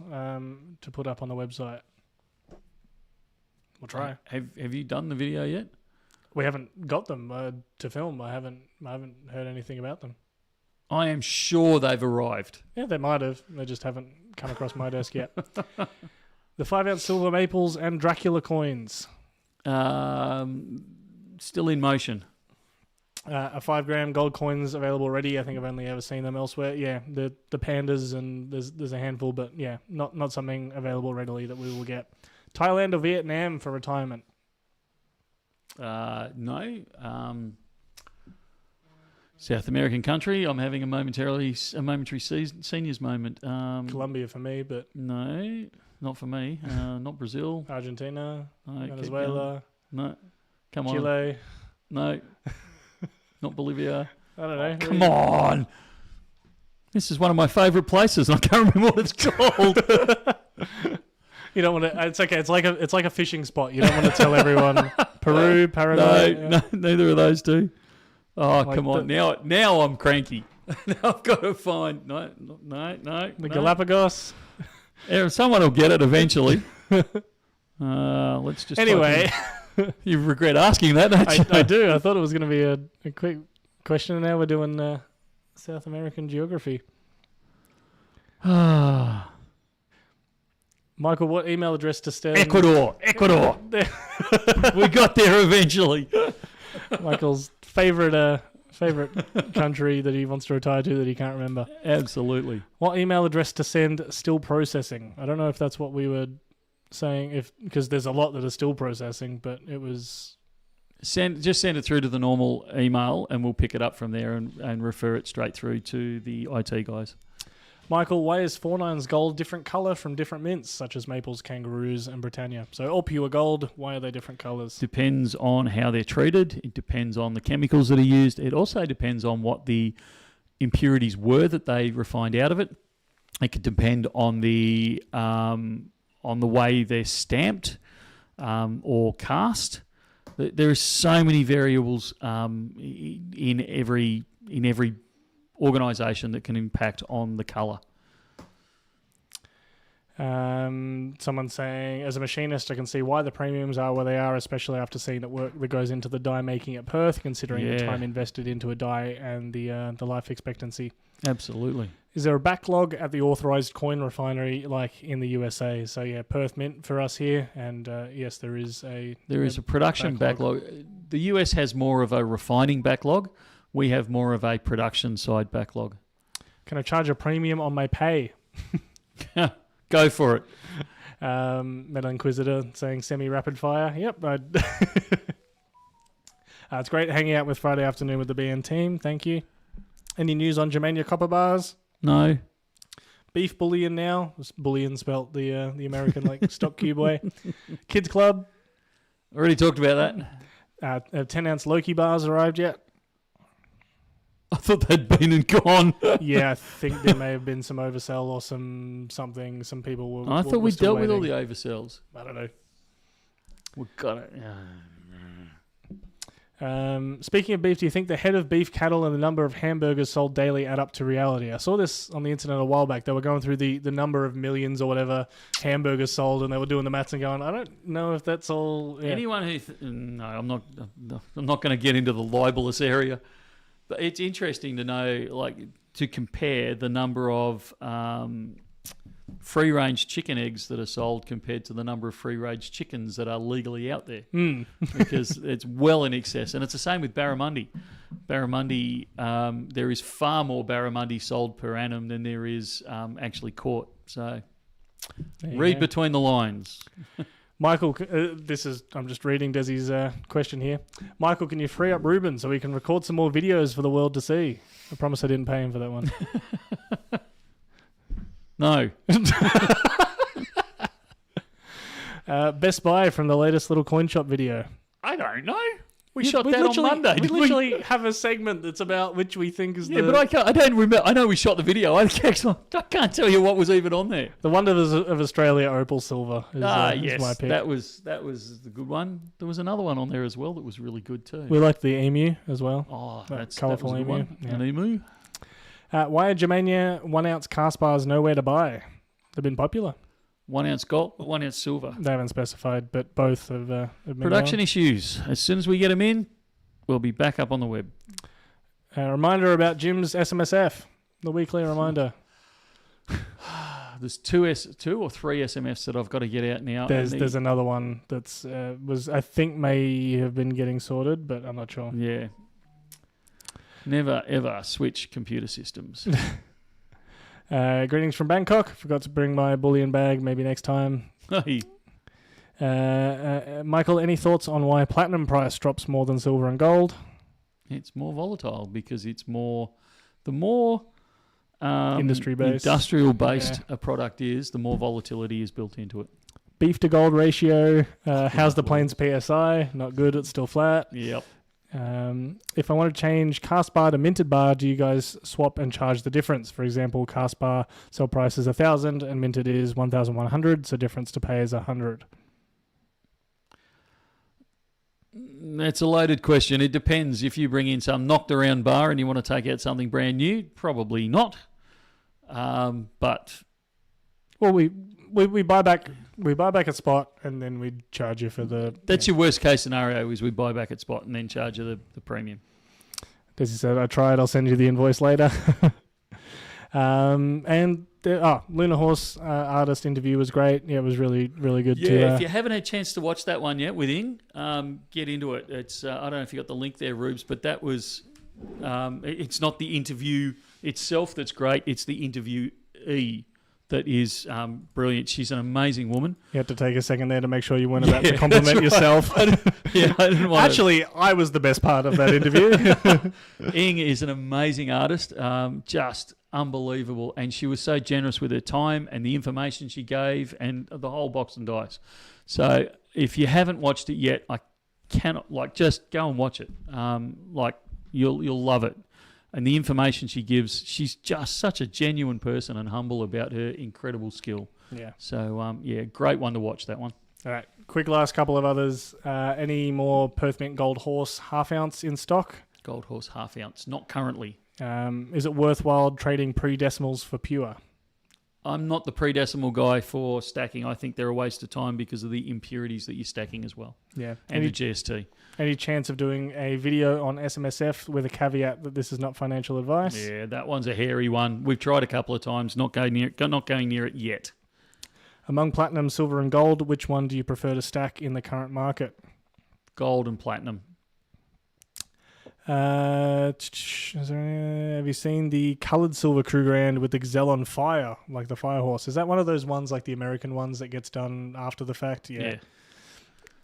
to put up on the website? We'll try. Have you done the video yet? We haven't got them to film. I haven't heard anything about them. I am sure they've arrived. Yeah, they might have. They just haven't come across my desk yet. The 5 ounce silver maples and Dracula coins. Still in motion. A 5 gram gold coins available already. I think I've only ever seen them elsewhere. Yeah, the pandas, and there's a handful, but yeah, not something available readily that we will get. Thailand or Vietnam for retirement? No. South American country. I'm having a momentary seniors moment. Colombia for me, but no, not for me. Not Brazil. Argentina, No, Venezuela, no, come on. Chile. No, not Bolivia. I don't know. Come on. This is one of my favourite places, and I can't remember what it's called. You don't want to. It's okay. It's like a fishing spot. You don't want to tell everyone. Peru, Paraguay. No, neither of those two. Oh, like come on. Now I'm cranky. Now I've got to find. No. The Galapagos. Yeah, someone will get it eventually. Let's just. Anyway. You regret asking that, don't you? I do. I thought it was going to be a quick question, and now we're doing South American geography. Michael, what email address to send? Ecuador. We got there eventually. Michael's favorite country that he wants to retire to that he can't remember. Absolutely. What email address to send? Still processing. I don't know if that's what we were saying, because there's a lot that are still processing, but it was... Send it through to the normal email and we'll pick it up from there and refer it straight through to the IT guys. Michael, why is 49's gold different colour from different mints, such as Maples, Kangaroos and Britannia? So all pure gold, why are they different colours? Depends on how they're treated. It depends on the chemicals that are used. It also depends on what the impurities were that they refined out of it. It could depend on the way they're stamped or cast. There are so many variables in every organisation that can impact on the colour. Someone saying, as a machinist, I can see why the premiums are where they are, especially after seeing the work that goes into the die making at Perth, considering the time invested into a die and the life expectancy. Absolutely. Is there a backlog at the authorised coin refinery like in the USA? So yeah, Perth Mint for us here, and yes, there is a production backlog. The US has more of a refining backlog. We have more of a production side backlog. Can I charge a premium on my pay? Go for it. Metal Inquisitor saying semi-rapid fire. Yep. It's great hanging out with Friday afternoon with the BN team. Thank you. Any news on Germania copper bars? No. Beef Bullion Now. Bullion spelt the American stock cube way. Kids Club. Already talked about that. 10-ounce Loki bars arrived yet? I thought they'd been and gone. Yeah, I think there may have been some oversell or something. Some people were. I thought we dealt with all the oversells. I don't know. We got it. Speaking of beef, do you think the head of beef cattle and the number of hamburgers sold daily add up to reality? I saw this on the internet a while back. They were going through the number of millions or whatever hamburgers sold, and they were doing the maths and going, I don't know if that's all. Yeah. Anyone who no, I'm not going to get into the libelous area, but it's interesting to know, to compare the number of free-range chicken eggs that are sold compared to the number of free-range chickens that are legally out there. Because it's well in excess. And it's the same with barramundi. Barramundi, there is far more barramundi sold per annum than there is actually caught. So read between the lines. Michael, I'm just reading Desi's question here. Michael, can you free up Ruben so we can record some more videos for the world to see? I promise I didn't pay him for that one. No. Best Buy from the latest little coin shop video. I don't know. We shot that on Monday. We literally have a segment that's about which we think is but I don't remember. I know we shot the video. I can't tell you what was even on there. The Wonders of Australia Opal Silver is my pick. That was the good one. There was another one on there as well that was really good too. We like the emu as well. Oh, that's colourful that was a good emu. one. Yeah. An emu. Why are Germania 1-ounce cast bars nowhere to buy? They've been popular. 1 ounce gold, 1 ounce silver. They haven't specified, but both have been production issues. As soon as we get them in, we'll be back up on the web. A reminder about Jim's SMSF, the weekly reminder. There's two or three SMFs that I've got to get out now. There's another one that's I think may have been getting sorted, but I'm not sure. Yeah. Never ever switch computer systems. Greetings from Bangkok. Forgot to bring my bullion bag. Maybe next time. Hey. Michael, any thoughts on why platinum price drops more than silver and gold? It's more volatile because it's the more industrial based a product is, the more volatility is built into it. Beef to gold ratio. How's the Plains PSI? Not good. It's still flat. Yep. If I want to change cast bar to minted bar, do you guys swap and charge the difference? For example, cast bar sell price is 1,000 and minted is 1,100, so difference to pay is 100. That's a loaded question. It depends. If you bring in some knocked around bar and you want to take out something brand new, probably not. But we buy back at spot and then we charge you for the. That's your worst case scenario. Is we buy back at spot and then charge you the premium. Desi said, "I tried. I'll send you the invoice later." And Lunar Horse artist interview was great. Yeah, it was really, really good. Yeah, if you haven't had a chance to watch that one yet with Ing, get into it. It's I don't know if you got the link there, Rubes, but that was. It's not the interview itself that's great. It's the interviewee that is brilliant. She's an amazing woman. You had to take a second there to make sure you weren't about to compliment yourself. I didn't want Actually, I was the best part of that interview. Ing is an amazing artist, just unbelievable. And she was so generous with her time and the information she gave and the whole box and dice. So if you haven't watched it yet, I cannot, just go and watch it. You'll love it. And the information she gives, she's just such a genuine person and humble about her incredible skill. Yeah. So, great one to watch, that one. All right. Quick last couple of others. Any more Perth Mint Gold Horse half ounce in stock? Gold Horse half ounce, not currently. Is it worthwhile trading pre-decimals for pure? I'm not the pre-decimal guy for stacking. I think they're a waste of time because of the impurities that you're stacking as well. Yeah. And the GST. Any chance of doing a video on SMSF with a caveat that this is not financial advice? Yeah, that one's a hairy one. We've tried a couple of times, not going near it yet. Among platinum, silver, and gold, which one do you prefer to stack in the current market? Gold and platinum. Have you seen the coloured silver Krugerrand with the gazelle on fire, like the fire horse? Is that one of those ones like the American ones that gets done after the fact? Yeah.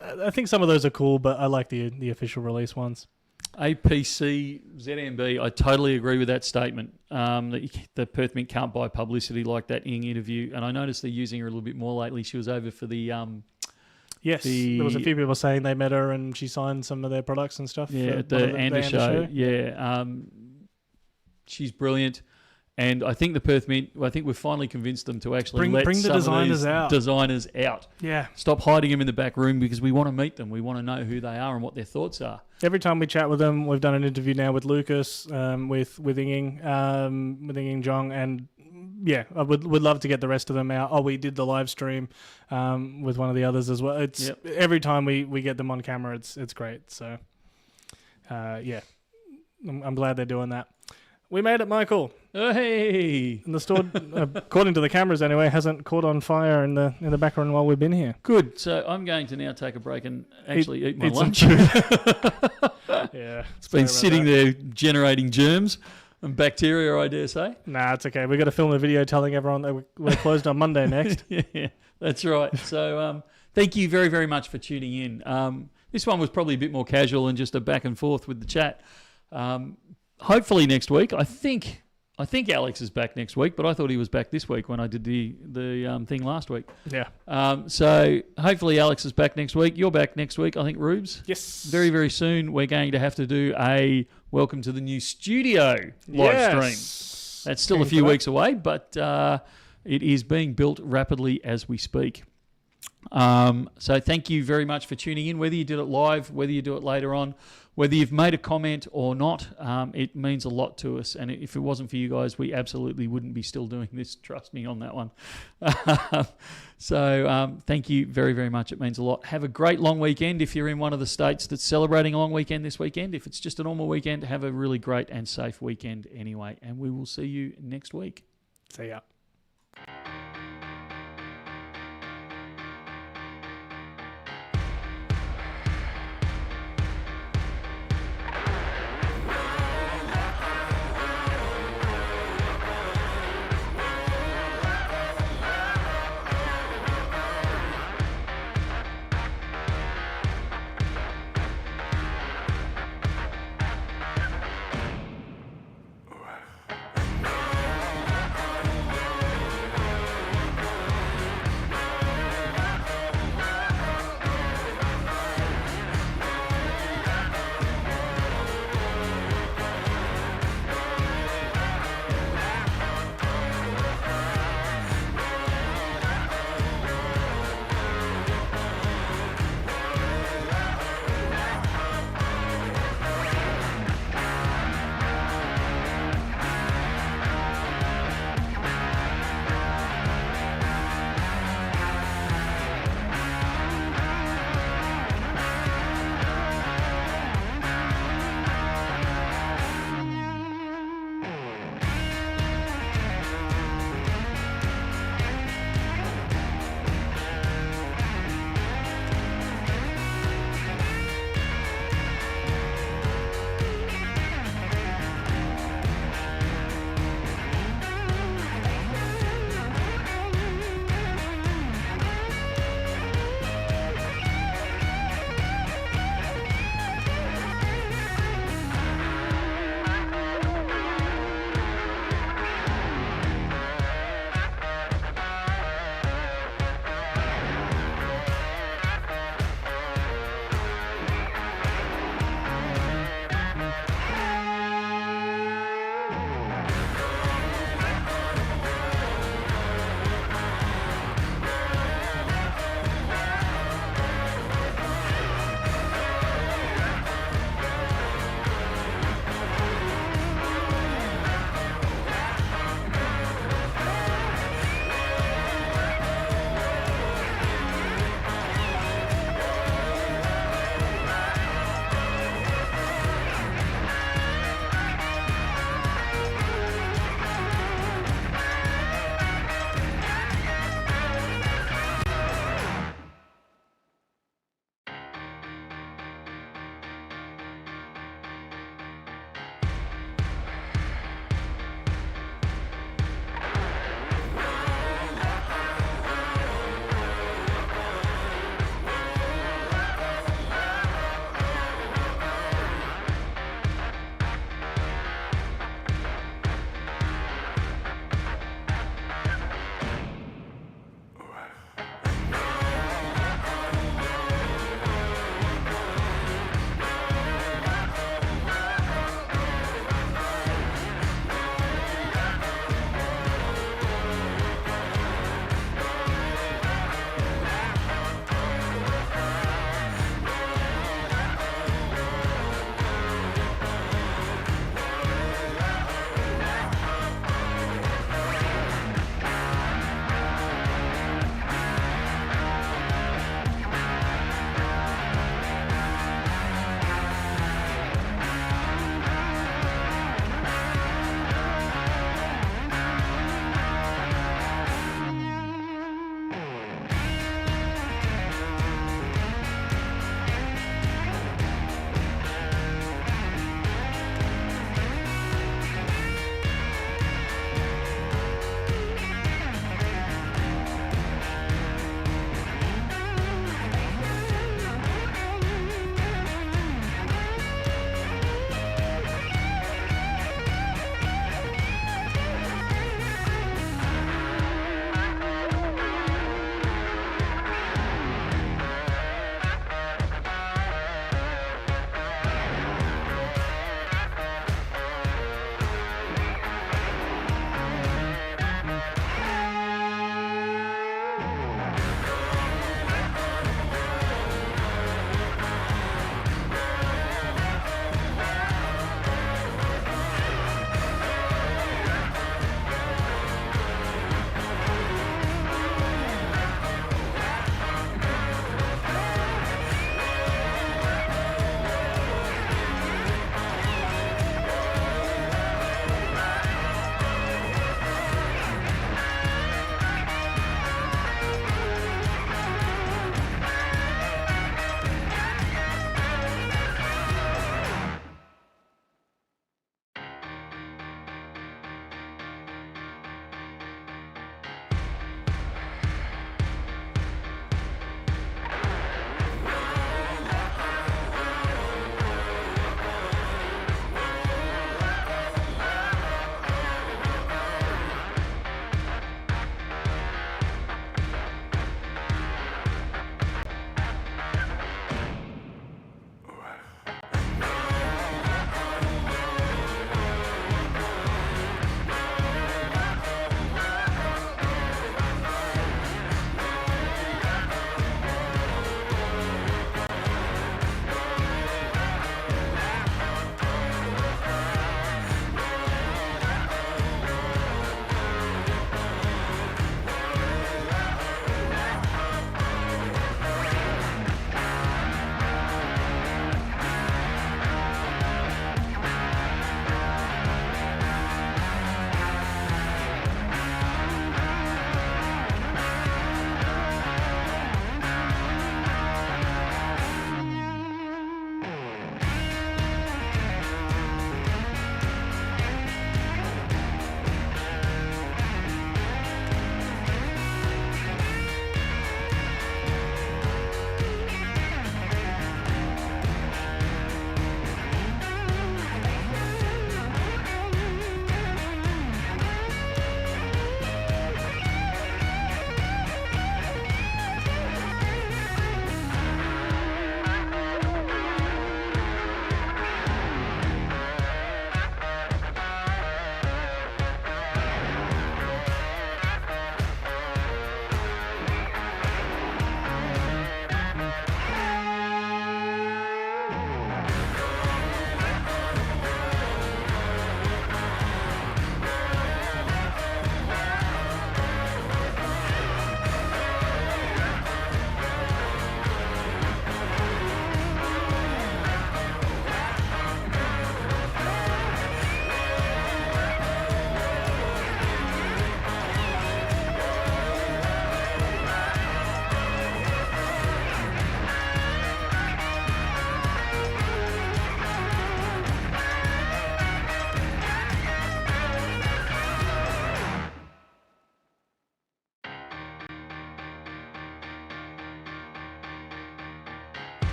I think some of those are cool, but I like the official release ones. APC, ZMB, I totally agree with that statement. That the Perth Mint can't buy publicity like that Ing interview. And I noticed they're using her a little bit more lately. She was over for the... Yes, there was a few people saying they met her and she signed some of their products and stuff. Yeah, at the Ander show. Yeah, she's brilliant. And I think the Perth Mint, I think we've finally convinced them to actually let bring the designers out. Yeah. Stop hiding them in the back room because we want to meet them. We want to know who they are and what their thoughts are. Every time we chat with them, we've done an interview now with Lucas, with Ing Jong, and yeah, I would love to get the rest of them out. Oh, we did the live stream with one of the others as well. It's every time we get them on camera, it's great. So I'm glad they're doing that. We made it, Michael. Hey! And the store, according to the cameras anyway, hasn't caught on fire in the background while we've been here. Good. So I'm going to now take a break and actually eat my lunch. Yeah, it's been sitting there generating germs and bacteria, I dare say. Nah, it's okay. We've got to film a video telling everyone that we're closed on Monday next. Yeah, that's right. So thank you very, very much for tuning in. This one was probably a bit more casual and just a back and forth with the chat. Hopefully next week. I think Alex is back next week, but I thought he was back this week when I did the thing last week. Yeah. So hopefully Alex is back next week. You're back next week, I think, Rubes. Yes. Very, very soon we're going to have to do a welcome to the new studio live stream. That's still a few weeks away, but it is being built rapidly as we speak. So thank you very much for tuning in, whether you did it live, whether you do it later on, whether you've made a comment or not. It means a lot to us, and if it wasn't for you guys, we absolutely wouldn't be still doing this. Trust me on that one. So thank you very, very much. It means a lot. Have a great long weekend if you're in one of the states that's celebrating a long weekend this weekend. If it's just a normal weekend, have a really great and safe weekend anyway, and we will see you next week. See ya.